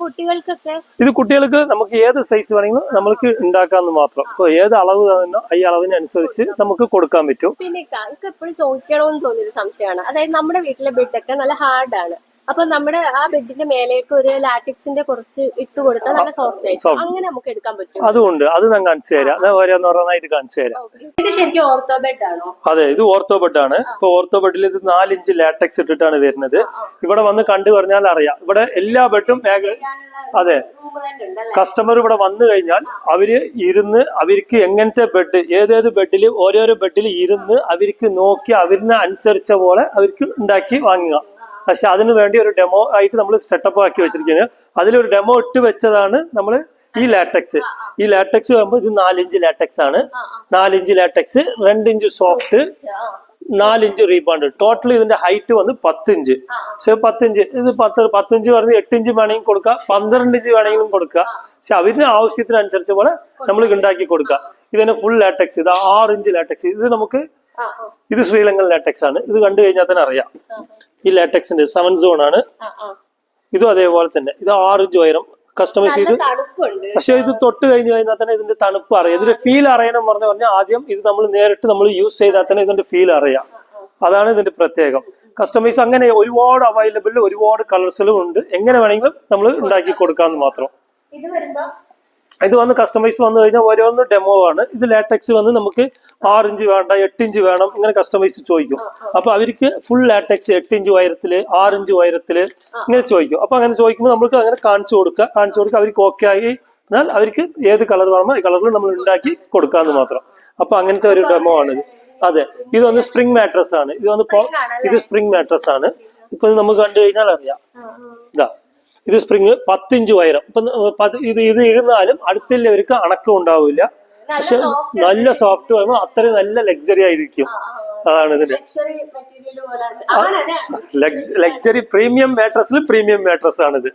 ഇത് കുട്ടികൾക്ക് നമുക്ക് ഏത് സൈസ് വേണമെങ്കിലും നമുക്ക് ഉണ്ടാക്കാന്ന് മാത്രം. ഇപ്പൊ ഏത് അളവ് തന്നോ ഈ അളവിനനുസരിച്ച് നമുക്ക് കൊടുക്കാൻ പറ്റും. പിന്നെ എപ്പോഴും ചോദിക്കണമെന്ന് തോന്നിയൊരു സംശയമാണ്. അതായത് നമ്മുടെ വീട്ടിലെ ബെഡൊക്കെ നല്ല ഹാർഡാണ്. അപ്പൊ നമ്മുടെ ആ ബെഡിന്റെ മേലേക്ക് ഒരു ലാറ്റക്സിന്റെ കുറച്ച് ഇട്ട് കൊടുത്താൽ നല്ല സോഫ്റ്റ് ആയി, അങ്ങനെ നമുക്ക് എടുക്കാൻ പറ്റും. അതുകൊണ്ട് അത് ഞാൻ കാണിച്ചു തരാം, ഓരോന്നായിട്ട് കാണിച്ചു തരാം. ഇത് ശരിക്കും ഓർത്തോ ബെഡ് ആണോ? അതെ, ഇത് ഓർത്തോ ബെഡ് ആണ്. ഇപ്പൊ ഓർത്തോ ബെഡിൽ ഇത് 4 ഇഞ്ച് ലാറ്റക്സ് ഇട്ടിട്ടാണ് വരുന്നത്. ഇവിടെ വന്ന് കണ്ടു പറഞ്ഞാൽ അറിയാം, ഇവിടെ എല്ലാ ബെഡും അതെ, കസ്റ്റമർ ഇവിടെ വന്നു കഴിഞ്ഞാൽ അവര് ഇരുന്ന് അവർക്ക് എങ്ങനത്തെ ബെഡ്, ഏതേത് ബെഡിൽ ഓരോരോ ബെഡിൽ ഇരുന്ന് അവർക്ക് നോക്കി അവരിനെ അനുസരിച്ച പോലെ അവർക്ക് ഉണ്ടാക്കി വാങ്ങുക. പക്ഷെ അതിനു വേണ്ടി ഒരു ഡെമോ ആയിട്ട് നമ്മൾ സെറ്റപ്പ് ആക്കി വെച്ചിരിക്കുന്നത്. അതിലൊരു ഡെമോ ഇട്ട് വെച്ചതാണ് നമ്മൾ ഈ ലാറ്റക്സ്. ഈ ലാറ്റക്സ് ആകുമ്പോൾ ഇത് 4 ഇഞ്ച് ലാറ്റക്സ് ആണ്. 4 inch latex, 2 inch soft, 4 inch rebond. Total ഇതിന്റെ ഹൈറ്റ് വന്ന് 10 ഇഞ്ച്. പക്ഷെ 10 ഇഞ്ച് ഇത് 10 ഇഞ്ച് പറഞ്ഞ് 8 ഇഞ്ച് വേണമെങ്കിൽ കൊടുക്കുക, 12 ഇഞ്ച് വേണമെങ്കിലും കൊടുക്കുക. പക്ഷെ അവരുടെ ആവശ്യത്തിനനുസരിച്ച പോലെ നമ്മൾ ഉണ്ടാക്കി കൊടുക്കുക. ഇതിന്റെ ഫുൾ ലാറ്റക്സ്, ഇത് 6 ഇഞ്ച് ലാറ്റക്സ്. ഇത് നമുക്ക് ഇത് ശ്രീലങ്കൻ ലാറ്റക്സ് ആണ്. ഇത് കണ്ടു കഴിഞ്ഞാൽ തന്നെ അറിയാം. ഈ ലാറ്റക്സിന്റെ 7 സോൺ ആണ്. ഇതും അതേപോലെ തന്നെ. ഇത് 6 ഇഞ്ച് ഉയരം കസ്റ്റമൈസ് ചെയ്ത്. പക്ഷെ ഇത് തൊട്ട് കഴിഞ്ഞ് കഴിഞ്ഞാൽ തന്നെ ഇതിന്റെ തണുപ്പ് അറിയാം. ഇതിന്റെ ഫീൽ അറിയണം പറഞ്ഞാൽ ആദ്യം ഇത് നമ്മൾ നേരിട്ട് നമ്മൾ യൂസ് ചെയ്താൽ തന്നെ ഇതിന്റെ ഫീൽ അറിയാം. അതാണ് ഇതിന്റെ പ്രത്യേകം. കസ്റ്റമൈസ് അങ്ങനെ ഒരുപാട് അവൈലബിൾ, ഒരുപാട് കളേഴ്സിലും ഉണ്ട്. എങ്ങനെ വേണമെങ്കിലും നമ്മൾ ഉണ്ടാക്കി കൊടുക്കാന്ന് മാത്രം. ഇത് വന്ന് കസ്റ്റമൈസ് വന്നു കഴിഞ്ഞാൽ ഓരോന്ന് ഡെമോ ആണ്. ഇത് ലാറ്റക്സ് വന്ന് നമുക്ക് 6 ഇഞ്ച് വേണ്ട, 8 ഇഞ്ച് വേണം, ഇങ്ങനെ കസ്റ്റമൈസ് ചോദിക്കും. അപ്പൊ അവർക്ക് ഫുൾ ലാറ്റക്സ് 8 ഇഞ്ച് ഉയരത്തില്, 6 ഇഞ്ച് ഉയരത്തില് ഇങ്ങനെ ചോദിക്കും. അപ്പൊ അങ്ങനെ ചോദിക്കുമ്പോൾ നമുക്ക് അങ്ങനെ കാണിച്ചു കൊടുക്കുക. അവർക്ക് ഓക്കെ ആയി എന്നാൽ അവർക്ക് ഏത് കളർ വേണമോ ഈ കളറിൽ നമ്മൾ ഉണ്ടാക്കി കൊടുക്കാന്ന് മാത്രം. അപ്പൊ അങ്ങനത്തെ ഒരു ഡെമോ ആണിത്. അതെ, ഇത് വന്ന് സ്പ്രിംഗ് മാട്രസ് ആണ്. ഇത് സ്പ്രിംഗ് മാട്രസ് ആണ്. ഇപ്പൊ നമുക്ക് കണ്ടു കഴിഞ്ഞാൽ അറിയാം. ഇതാ, ഇത് സ്പ്രിങ് 10 ഇഞ്ച് ഉയരം. ഇപ്പൊ ഇത് ഇരുന്നാലും അടുത്തുള്ളവർക്ക് അണക്കം ഉണ്ടാവില്ല. പക്ഷെ നല്ല സോഫ്റ്റ് വരുമ്പോൾ അത്രയും നല്ല ലക്സറി ആയിരിക്കും. അതാണ് ഇതിന്റെ ലക്സറി പ്രീമിയം മാട്രസിൽ പ്രീമിയം മാട്രസ് ആണിത്.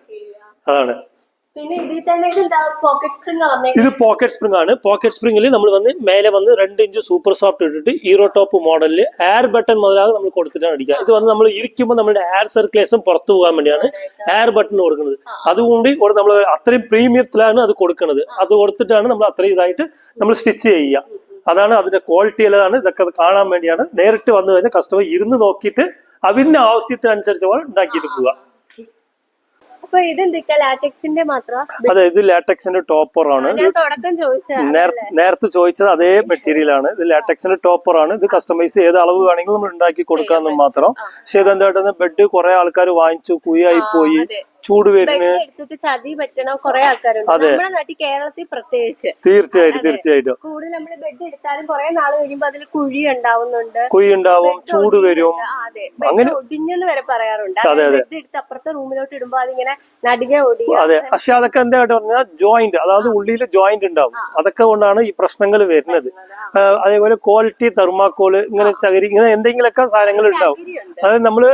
അതാണ് ഇത് പോക്കറ്റ് സ്പ്രിംഗ് ആണ്. പോക്കറ്റ് സ്പ്രിംഗിൽ നമ്മൾ വന്ന് മേലെ വന്ന് 2 ഇഞ്ച് സൂപ്പർ സോഫ്റ്റ് ഇട്ടിട്ട് ഹീറോ ടോപ്പ് മോഡലില് എയർ ബട്ടൺ മുതലാകെ നമ്മൾ കൊടുത്തിട്ടാണ് അടിക്കുക. ഇത് വന്ന് നമ്മൾ ഇരിക്കുമ്പോൾ നമ്മുടെ എയർ സർക്കുലേഷൻ പുറത്തു പോകാൻ വേണ്ടിയാണ് എയർ ബട്ടൺ കൊടുക്കുന്നത്. അതുകൊണ്ട് നമ്മൾ അത്രയും പ്രീമിയത്തിലാണ് അത് കൊടുക്കുന്നത്. അത് കൊടുത്തിട്ടാണ് നമ്മൾ അത്രയും ഇതായിട്ട് നമ്മൾ സ്റ്റിച്ച് ചെയ്യുക. അതാണ് അതിന്റെ ക്വാളിറ്റി ഉള്ളതാണ്. ഇതൊക്കെ കാണാൻ വേണ്ടിയാണ് നേരിട്ട് വന്നു കഴിഞ്ഞാൽ കസ്റ്റമർ ഇരുന്ന് നോക്കിയിട്ട് അവരുടെ ആവശ്യത്തിനനുസരിച്ച് ഉണ്ടാക്കിയിട്ട് പോവുക. അതെ, ഇത് ലാറ്റക്സിന്റെ ടോപ്പർ ആണ്. നേരത്തെ ചോദിച്ചത് അതേ മെറ്റീരിയൽ ആണ്. ഇത് ലാറ്റക്സിന്റെ ടോപ്പർ ആണ്. ഇത് കസ്റ്റമൈസ് ഏത് അളവ് വേണമെങ്കിലും നമ്മൾ ഉണ്ടാക്കി കൊടുക്കാമെന്ന് മാത്രം. പക്ഷെ ഇതെന്താ ബെഡ് കുറെ ആൾക്കാർ വാങ്ങിച്ചു, കുയ്യായി പോയി, ചൂട് വരുന്ന ചതി പറ്റണ കുറെ ആൾക്കാരുണ്ട് നമ്മുടെ നാട്ടിൽ, കേരളത്തിൽ പ്രത്യേകിച്ച്. തീർച്ചയായിട്ടും കൂടുതൽ നമ്മൾ ബെഡ് എടുത്താലും കുറെ നാൾ കഴിയുമ്പോ അതിൽ കുഴി ഉണ്ടാവുന്നുണ്ട്, കുഴി ഉണ്ടാവും, ചൂട് വരും, അങ്ങനെ ഒടിഞ്ഞെന്ന് വരെ പറയാറുണ്ട്. ബെഡ് എടുത്ത് അപ്പുറത്തെ റൂമിലോട്ട് ഇടുമ്പോ അതിങ്ങനെ നടുക ഒടിയും. അതെ, പക്ഷെ അതൊക്കെ എന്തായിട്ട് പറഞ്ഞാൽ ജോയിന്റ്, അതായത് ഉള്ളില് ജോയിന്റ് ഉണ്ടാവും. അതൊക്കെ കൊണ്ടാണ് ഈ പ്രശ്നങ്ങൾ വരുന്നത്. അതേപോലെ ക്വാളിറ്റി തെർമാക്കോള്, ഇങ്ങനെ ചകിരി, ഇങ്ങനെ എന്തെങ്കിലുമൊക്കെ സാധനങ്ങൾ ഉണ്ടാവും. അതായത് നമ്മള്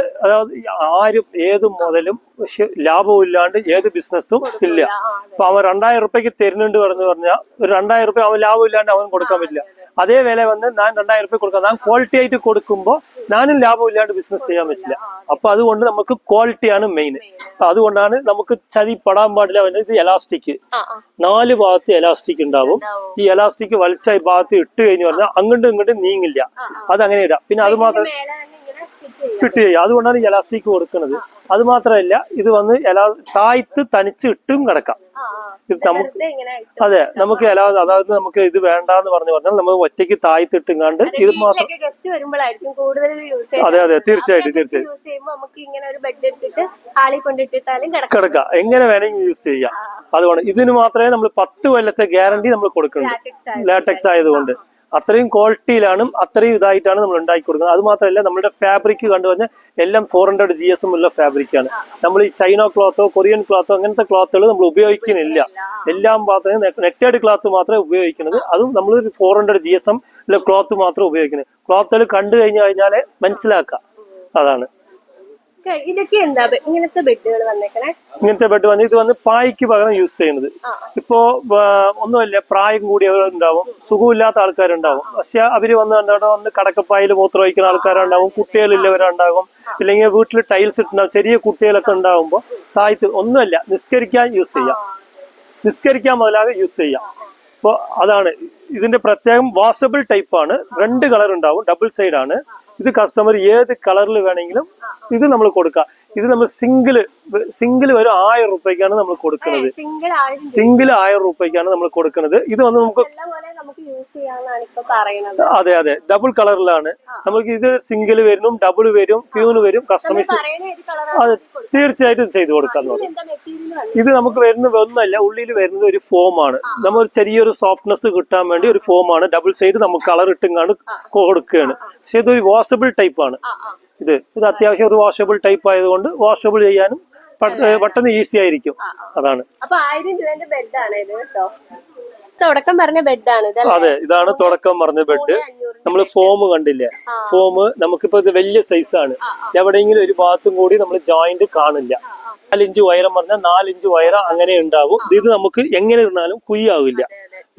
ആരും ഏത് മുതലും ലാഭവും ഇല്ലാണ്ട് ഏത് ബിസിനസ്സും ഇല്ല. അപ്പൊ അവൻ 2000 രൂപയ്ക്ക് തരുന്നുണ്ട് പറഞ്ഞാൽ ഒരു 2000 രൂപ അവൻ ലാഭം ഇല്ലാണ്ട് അവൻ കൊടുക്കാൻ പറ്റില്ല. അതേ വില വന്ന് ഞാൻ 2000 രൂപ കൊടുക്കാം, ഞാൻ ക്വാളിറ്റി ആയിട്ട് കൊടുക്കുമ്പോൾ ഞാനും ലാഭം ഇല്ലാണ്ട് ബിസിനസ് ചെയ്യാൻ പറ്റില്ല. അപ്പൊ അതുകൊണ്ട് നമുക്ക് ക്വാളിറ്റിയാണ് മെയിൻ. അതുകൊണ്ടാണ് നമുക്ക് ചതി പെടാൻ പാടില്ല. ഇത് എലാസ്റ്റിക്, 4 ഭാഗത്ത് എലാസ്റ്റിക് ഉണ്ടാവും. ഈ എലാസ്റ്റിക് വലിച്ച ഭാഗത്ത് ഇട്ട് കഴിഞ്ഞു പറഞ്ഞാൽ അങ്ങോട്ടും ഇങ്ങോട്ടും നീങ്ങില്ല. അതങ്ങനെ ഇടാം. പിന്നെ അത് മാത്രം ഫിറ്റ് ചെയ്യുക. അതുകൊണ്ടാണ് ഈ എലാസ്റ്റിക് കൊടുക്കുന്നത്. അത് മാത്രമല്ല, ഇത് വന്ന് താഴ്ത്ത് തനിച്ച് ഇട്ടും കിടക്കാം. ഇത് നമുക്ക് അതെ, നമുക്ക് അതായത് നമുക്ക് ഇത് വേണ്ടാന്ന് പറഞ്ഞാൽ നമ്മൾ ഒറ്റയ്ക്ക് താഴ്ത്തിട്ടുങ്ങാണ്ട് ഇത് മാത്രം. അതെ, തീർച്ചയായിട്ടും കിടക്കാം, എങ്ങനെ വേണമെങ്കിൽ യൂസ് ചെയ്യാം. അതുകൊണ്ട് ഇതിന് മാത്രമേ നമ്മൾ 10 കൊല്ലത്തെ ഗ്യാരണ്ടി നമ്മൾ കൊടുക്കുന്നുണ്ട്. ലാറ്റക്സ് ആയതുകൊണ്ട് അത്രയും ക്വാളിറ്റിയിലാണ്, അത്രയും ഇതായിട്ടാണ് നമ്മൾ ഉണ്ടാക്കി കൊടുക്കുന്നത്. അത് മാത്രമല്ല, നമ്മുടെ ഫാബ്രിക് കണ്ടുവന്നാൽ എല്ലാം 400 GSM ഉള്ള ഫാബ്രിക്കാണ്. നമ്മൾ ഈ ചൈന ക്ലോത്തോ കൊറിയൻ ക്ലോത്തോ അങ്ങനത്തെ ക്ലോത്തുകൾ നമ്മൾ ഉപയോഗിക്കുന്നില്ല. എല്ലാം മാത്രമേ നെറ്റഡ് ക്ലോത്ത് മാത്രമേ ഉപയോഗിക്കുന്നത്. അതും നമ്മൾ 400 GSM ഉള്ള ക്ലോത്ത് മാത്രം ഉപയോഗിക്കുന്നത്. ക്ലോത്തുകൾ കണ്ടു കഴിഞ്ഞാലേ മനസ്സിലാക്കാം. അതാണ് ഇതൊക്കെ എന്താ ഇങ്ങനത്തെ ബെഡുകൾ വന്നേക്കണേ. ഇങ്ങനത്തെ ബെഡ് വന്ന് ഇത് വന്ന് പായ്ക്ക് പകരം യൂസ് ചെയ്യുന്നത്. ഇപ്പോ ഒന്നുമല്ല, പ്രായം കൂടിയവരുണ്ടാവും, സുഖമില്ലാത്ത ആൾക്കാരുണ്ടാവും. പക്ഷെ അവര് വന്ന് കടക്കപ്പായിൽ മൂത്രം വഹിക്കുന്ന ആൾക്കാരുണ്ടാവും, കുട്ടികളില്ലവരുണ്ടാകും, ഇല്ലെങ്കിൽ വീട്ടിൽ ടൈൽസ് ഇട്ടുണ്ടാവും. ചെറിയ കുട്ടികളൊക്കെ ഉണ്ടാവുമ്പോൾ താഴ്ത്ത് ഒന്നുമല്ല, നിസ്കരിക്കാൻ യൂസ് ചെയ്യാം, നിസ്കരിക്കാൻ മുതലാകെ യൂസ് ചെയ്യാം. അപ്പോൾ അതാണ് ഇതിന്റെ പ്രത്യേകം. വാഷബിൾ ടൈപ്പാണ്, 2 കളർ ഉണ്ടാവും, ഡബിൾ സൈഡ് ആണ്. ഇത് കസ്റ്റമർ ഏത് കളറിൽ വേണമെങ്കിലും ഇത് നമ്മൾ കൊടുക്കാം. ഇത് നമ്മൾ സിംഗിൾ ഒരു 1000 രൂപയ്ക്കാണ് നമ്മൾ കൊടുക്കുന്നത്. സിംഗിൾ 1000 രൂപയ്ക്കാണ് നമ്മൾ കൊടുക്കുന്നത്. ഇത് വന്ന് നമുക്ക് അതെ ഡബിൾ കളറിലാണ്. നമുക്ക് ഇത് സിംഗിൾ വരും, ഡബിൾ വരും, ക്യൂന് വരും. കസ്റ്റമൈസ് അതെ തീർച്ചയായിട്ടും ചെയ്തു കൊടുക്കാന്ന് പറയും. ഇത് നമുക്ക് വരുന്നത് ഒന്നല്ല, ഉള്ളിൽ വരുന്നത് ഒരു ഫോമാണ്. നമ്മൾ ചെറിയൊരു സോഫ്റ്റ്നെസ് കിട്ടാൻ വേണ്ടി ഒരു ഫോമാണ്. ഡബിൾ സൈഡ് നമുക്ക് കളർ ഇട്ടുങ്ങാണ്ട് കൊടുക്കുകയാണ്. പക്ഷെ ഇതൊരു വാഷബിൾ ടൈപ്പാണ്. ഇത് അത്യാവശ്യം ഒരു വാഷബിൾ ടൈപ്പ് ആയതുകൊണ്ട് വാഷബിൾ ചെയ്യാനും പെട്ടെന്ന് ഈസി ആയിരിക്കും. അതാണ്. തുടക്കം പറഞ്ഞ ബെഡാണ്. അതെ, ഇതാണ് തുടക്കം പറഞ്ഞ ബെഡ്. നമ്മൾ ഫോം കണ്ടില്ലേ, ഫോം നമുക്കിപ്പോ ഇത് വലിയ സൈസാണ്. എവിടെയെങ്കിലും ഒരു ഭാഗത്തും കൂടി നമ്മൾ ജോയിന്റ് കാണില്ല. 4 ഇഞ്ച് ഉയരം പറഞ്ഞാൽ 4 ഇഞ്ച് ഉയരം അങ്ങനെ ഉണ്ടാവും. ഇത് നമുക്ക് എങ്ങനെ ഇരുന്നാലും കുയ്യാവില്ല.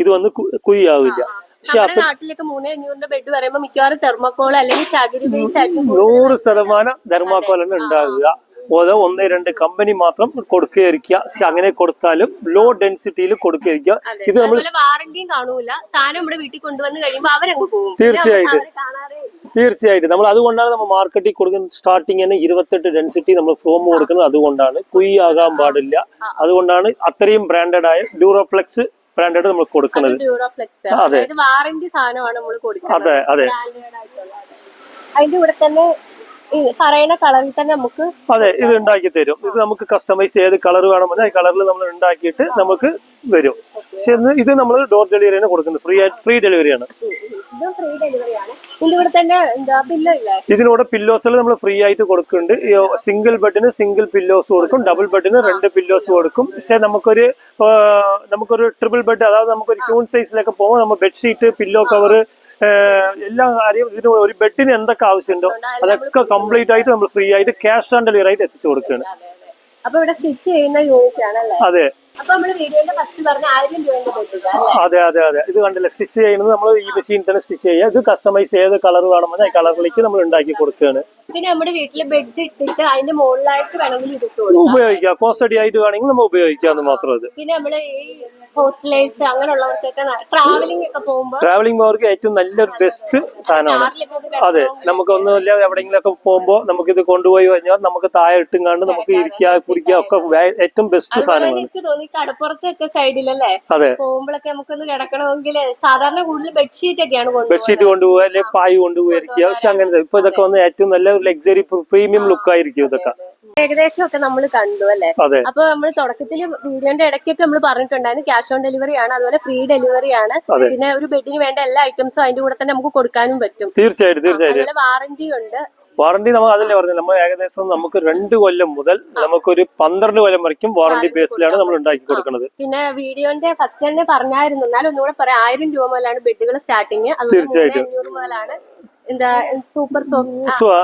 ഇത് വന്ന് കുയ്യാവില്ല. നാട്ടിലൊക്കെ 3,500 ബെഡ് പറയുമ്പോൾ മിക്കവാറും തെർമോക്കോൾ അല്ലെങ്കിൽ ചകിരി ബേസ് ആയിരിക്കും. 100% തെർമോക്കോളാണ് ഉണ്ടാകുക. 1-2 കമ്പനി മാത്രം കൊടുക്കുകയായിരിക്കുക. പക്ഷെ അങ്ങനെ കൊടുത്താലും ലോ ഡെൻസിറ്റിയിൽ കൊടുക്കുകയായിരിക്കുക. ഇത് നമ്മൾ വാറന്റിയും കാണൂല. സാധനം നമ്മുടെ വീട്ടിൽ കൊണ്ടുവന്ന് കഴിയുമ്പോൾ അവരങ്ങ് പോകും. തീർച്ചയായിട്ടും നമ്മൾ അതുകൊണ്ടാണ് നമ്മൾ മാർക്കറ്റിൽ കൊടുക്കുന്നത്. സ്റ്റാർട്ടിങ് തന്നെ 28 ഡെൻസിറ്റി നമ്മൾ ഫോം കൊടുക്കുന്നത്. അതുകൊണ്ടാണ് കുയ്യാകാൻ പാടില്ല. അതുകൊണ്ടാണ് അത്രയും ബ്രാൻഡഡ് ആയ ഡ്യൂറോഫ്ലെക്സ് ബ്രാൻഡഡ് നമ്മൾ കൊടുക്കുന്നത്. അതെ, വാറന്റി സാധനമാണ് നമ്മൾ കൊടുക്കുന്നത്. അതെ അതിന്റെ കൂടെ തന്നെ പറയുന്ന കളറിൽ തന്നെ നമുക്ക് ഇത് ഉണ്ടാക്കി തരും. ഇത് നമുക്ക് കസ്റ്റമൈസ് ഏത് കളർ വേണമെന്ന് ആ കളറിൽ നമ്മൾ ഉണ്ടാക്കിയിട്ട് നമുക്ക് വരും. പക്ഷെ ഇത് നമ്മൾ ഡോർ ഡെലിവറിയാണ് കൊടുക്കുന്നത്. ഫ്രീ ഡെലിവറിയാണ്. ഇതിനൂടെ പില്ലോസുകൾ നമ്മൾ ഫ്രീ ആയിട്ട് കൊടുക്കുന്നുണ്ട്. സിംഗിൾ ബെഡിന് സിംഗിൾ പില്ലോസ് കൊടുക്കും, ഡബിൾ ബെഡിന് 2 പില്ലോസ് കൊടുക്കും. പക്ഷെ നമുക്കൊരു ട്രിപ്പിൾ ബെഡ്, അതായത് നമുക്കൊരു ക്യൂൺ സൈസിലൊക്കെ പോകുമ്പോൾ നമ്മൾ ബെഡ്ഷീറ്റ്, പില്ലോ കവർ, എല്ലാ കാര്യവും ഇതിന് ഒരു ബെഡിന് എന്തൊക്കെ ആവശ്യമുണ്ടോ അതൊക്കെ കംപ്ലീറ്റ് ആയിട്ട് നമ്മൾ ഫ്രീ ആയിട്ട് ക്യാഷ് ഓൺ ഡെലിവറി ആയിട്ട് എത്തിച്ചു കൊടുക്കുകയാണ്. അപ്പൊ ഇവിടെ സ്റ്റിച്ച് ചെയ്യുന്ന യൂണിറ്റ് ആണല്ലേ? അതെ. അപ്പൊ നമ്മള് വീഡിയോയുടെ ഫസ്റ്റ് പറഞ്ഞ 1000 രൂപയുടെ ബെഡ്. അതെ അതെ അതെ. ഇത് കണ്ടില്ല, സ്റ്റിച്ച് ചെയ്യുന്നത് നമ്മൾ ഈ മെഷീൻ തന്നെ സ്റ്റിച്ച് ചെയ്യുക. ഇത് കസ്റ്റമൈസ് ഏത് കളർ വേണമെന്ന് ആ കളറിലേക്ക് നമ്മൾ ഉണ്ടാക്കി കൊടുക്കുകയാണ്. പിന്നെ നമ്മുടെ വീട്ടില് ബെഡ് ഇട്ടിട്ട് അതിന്റെ മുകളിലായിട്ട് വേണമെങ്കിൽ ഇതിട്ട് ഉപയോഗിക്കാം. കോസ്റ്റഡി ആയിട്ട് വേണമെങ്കിൽ നമ്മൾ ഉപയോഗിക്കാന്ന് മാത്രം. അത് പിന്നെ നമ്മള് ഈ ഹോസ്റ്റലേഴ്സ് അങ്ങനെയുള്ളവർക്കൊക്കെ ട്രാവലിംഗ് ഒക്കെ പോകുമ്പോൾ ട്രാവലിംഗ് പോകാർക്ക് ഏറ്റവും നല്ലൊരു ബെസ്റ്റ് സാധനമാണ്. അതെ, നമുക്ക് ഒന്നുമില്ല എവിടെയെങ്കിലും ഒക്കെ പോകുമ്പോൾ നമുക്ക് ഇത് കൊണ്ടുപോയി കഴിഞ്ഞാൽ നമുക്ക് താഴെ ഇട്ടും നമുക്ക് ഇരിക്കുക കുടിക്കുക ഒക്കെ ഏറ്റവും ബെസ്റ്റ് സാധനമാണ്. എനിക്ക് തോന്നി കടപ്പുറത്തൊക്കെ സൈഡിലല്ലേ പോകുമ്പോഴൊക്കെ നമുക്കൊന്ന് കിടക്കണമെങ്കിൽ സാധാരണ കൂടുതൽ ബെഡ്ഷീറ്റ് ഒക്കെയാണ് ബെഡ്ഷീറ്റ് കൊണ്ടുപോകുക അല്ലെങ്കിൽ പായ് കൊണ്ടുപോയിരിക്കുക. പക്ഷെ അങ്ങനത്തെ ഇപ്പൊ ഇതൊക്കെ വന്ന് ഏറ്റവും നല്ല ലക്സറി പ്രീമിയം ലുക്ക് ആയിരിക്കും ഇതൊക്കെ. ഏകദേശം ഒക്കെ നമ്മൾ കണ്ടു അല്ലെ? അപ്പൊ നമ്മൾ തുടക്കത്തിൽ വീഡിയോന്റെ ഇടയ്ക്കൊക്കെ നമ്മൾ പറഞ്ഞിട്ടുണ്ടായിരുന്നു ക്യാഷ് ഓൺ ഡെലിവറി ആണ്, അതുപോലെ ഫ്രീ ഡെലിവറി ആണ്. പിന്നെ ഒരു ബെഡിന് വേണ്ട എല്ലാ ഐറ്റംസും അതിന്റെ കൂടെ തന്നെ നമുക്ക് കൊടുക്കാനും പറ്റും. തീർച്ചയായിട്ടും തീർച്ചയായിട്ടും. വാറന്റി ഉണ്ട്. വാറന്റി നമ്മൾ അതല്ലേ പറഞ്ഞത്, നമ്മൾ ഏകദേശം നമുക്ക് 2 കൊല്ലം മുതൽ നമുക്കൊരു 12 കൊല്ലം വரைക്കും വാറന്റി ബേസിലാണ് നമ്മൾ ഉണ്ടാക്കി കൊടുക്കുന്നത്. പിന്നെ വീഡിയോന്റെ ഫസ്റ്റ് തന്നെ പറഞ്ഞായിരുന്നു, എന്നാലും ഒന്നുകൂടെ പറയാം, 1000 രൂപ മുതലാണ് ബെഡുകൾ സ്റ്റാർട്ടിങ്. തീർച്ചയായിട്ടും 500 മുതലാണ് സൂപ്പർ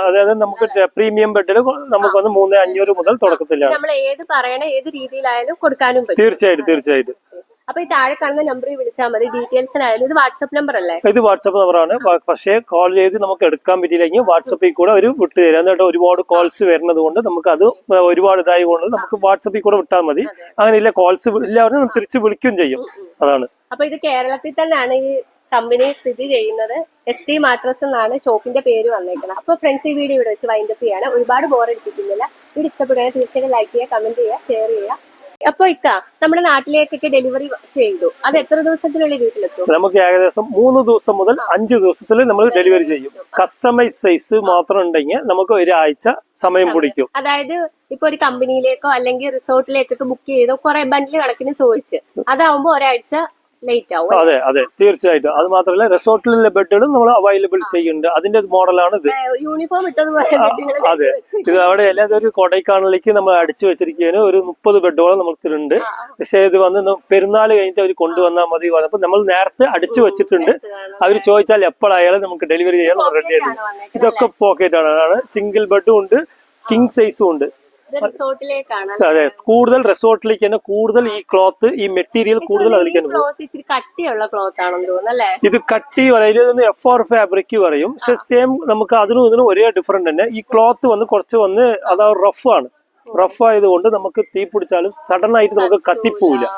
അതായത് നമുക്ക് പ്രീമിയം ബെഡിൽ നമുക്ക് 3500 മുതൽ തുടക്കത്തിലാണ്. നമ്മൾ ഏത് പറയണ ഏത് രീതിയിലായാലും കൊടുക്കാനും പറ്റും. തീർച്ചയായിട്ടും തീർച്ചയായിട്ടും. അപ്പൊ ഈ താഴെ കാണുന്ന നമ്പറിൽ വിളിച്ചാൽ മതി ഡീറ്റെയിൽസിനായാലും. ഇത് വാട്സ്ആപ്പ് നമ്പർ അല്ലേ? ഇത് വാട്സ്ആപ്പ് നമ്പറാണ്. പക്ഷേ കോൾ ചെയ്ത് നമുക്ക് എടുക്കാൻ പറ്റിയില്ലെങ്കിൽ വാട്സപ്പിൽ കൂടെ ഒരു വിട്ട് തരാം. എന്നിട്ട് ഒരുപാട് കോൾസ് വരുന്നത് കൊണ്ട് നമുക്ക് അത് ഒരുപാട് ഇതായി കൊണ്ട് നമുക്ക് വാട്സപ്പിൽ കൂടെ വിട്ടാൽ മതി. അങ്ങനെയില്ല, കോൾസ് എല്ലാവരും തിരിച്ച് വിളിക്കുകയും ചെയ്യും. അതാണ്. അപ്പൊ ഇത് കേരളത്തിൽ തന്നെയാണ് ഈ കമ്പനി സ്ഥിതി ചെയ്യുന്നത്. ST മാട്രസ് എന്നാണ് ഷോപ്പിന്റെ പേര് വന്നേക്കുന്നത്. അപ്പൊ ഫ്രണ്ട്സ്, ഈ വീഡിയോ ഇവിടെ വെച്ച് വൈൻഡപ്പ് ചെയ്യാണ്. ഒരുപാട് ബോറടിപ്പിക്കുന്നില്ല. വീഡിയോ ഇഷ്ടപ്പെടുകയാണെങ്കിൽ തീർച്ചയായും ലൈക്ക് ചെയ്യുക, കമന്റ് ചെയ്യുക, ഷെയർ ചെയ്യുക. അപ്പൊ നമ്മുടെ നാട്ടിലേക്കൊക്കെ ഡെലിവറി ചെയ്തു, അത് എത്ര ദിവസത്തിനുള്ളിൽ വീട്ടിലെത്തും? നമുക്ക് ഏകദേശം 3 ദിവസം മുതൽ 5 ദിവസത്തിൽ നമ്മൾ ഡെലിവറി ചെയ്യും. കസ്റ്റമൈസ് സൈസ് മാത്രം ഉണ്ടെങ്കിൽ നമുക്ക് ഒരാഴ്ച സമയം പിടിക്കും. അതായത് ഇപ്പൊ ഒരു കമ്പനിയിലേക്കോ അല്ലെങ്കിൽ റിസോർട്ടിലേക്കൊക്കെ ബുക്ക് ചെയ്തോ കുറെ ബണ്ടിൽ കണക്കിന് ചോദിച്ച് അതാവുമ്പോ ഒരാഴ്ച ലേറ്റ് ആവും. അതെ അതെ തീർച്ചയായിട്ടും. അത് മാത്രമല്ല റിസോർട്ടിലെ ബെഡുകളും നമ്മൾ അവൈലബിൾ ചെയ്യുന്നുണ്ട്. അതിന്റെ മോഡലാണ് ഇത്. യൂണിഫോം ഇട്ടതുപോലെ. അതെ, ഇത് അവിടെ അല്ല, ഇതൊരു കൊടൈക്കനാലിലേക്ക് നമ്മൾ അടിച്ചു വെച്ചിരിക്കുകയാണ്. ഒരു 30 ബെഡോളം നമുക്കുണ്ട്. പക്ഷെ ഇത് വന്ന് പെരുന്നാൾ കഴിഞ്ഞിട്ട് അവർ കൊണ്ടുവന്നാൽ മതി. അപ്പൊ നമ്മൾ നേരത്തെ അടിച്ചു വെച്ചിട്ടുണ്ട്. അവർ ചോദിച്ചാൽ എപ്പോഴായാലും നമുക്ക് ഡെലിവറി ചെയ്യാൻ നമ്മൾ റെഡി ആയിട്ടുണ്ട്. ഇതൊക്കെ പോക്കറ്റ് ആണ്. സിംഗിൾ ബെഡും ഉണ്ട്, കിങ് സൈസും ഉണ്ട്. അതെ, കൂടുതൽ റിസോർട്ടിലേക്ക് തന്നെ കൂടുതൽ ഈ ക്ലോത്ത്, ഈ മെറ്റീരിയൽ കൂടുതൽ അതിലേക്ക് കട്ടിയുള്ള ക്ലോത്ത് ആണെന്ന് തോന്നുന്നു. ഇത് കട്ടി പറയും, F4 ഫാബ്രിക് പറയും. പക്ഷെ സെയിം നമുക്ക് അതിനും ഇതിനും ഒരേ ഡിഫറെന്റ് തന്നെ. ഈ ക്ലോത്ത് കുറച്ച് അതാ റഫ് ആണ്. റഫ് ആയതുകൊണ്ട് നമുക്ക് തീ പിടിച്ചാലും സഡൻ ആയിട്ട് നമുക്ക് കത്തിപ്പോവില്ല.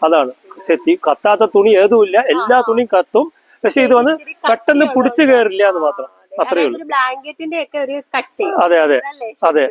അതാണ്. പക്ഷെ കത്താത്ത തുണി ഏതുമില്ല, എല്ലാ തുണിയും കത്തും. പക്ഷെ ഇത് പെട്ടെന്ന് പിടിച്ചു കയറില്ല എന്ന് മാത്രം. അത്രേ ഉള്ളൂ. ബ്ലാങ്കറ്റിന്റെ ഒക്കെ ഒരു കട്ടി. അതെ അതെ അതെ.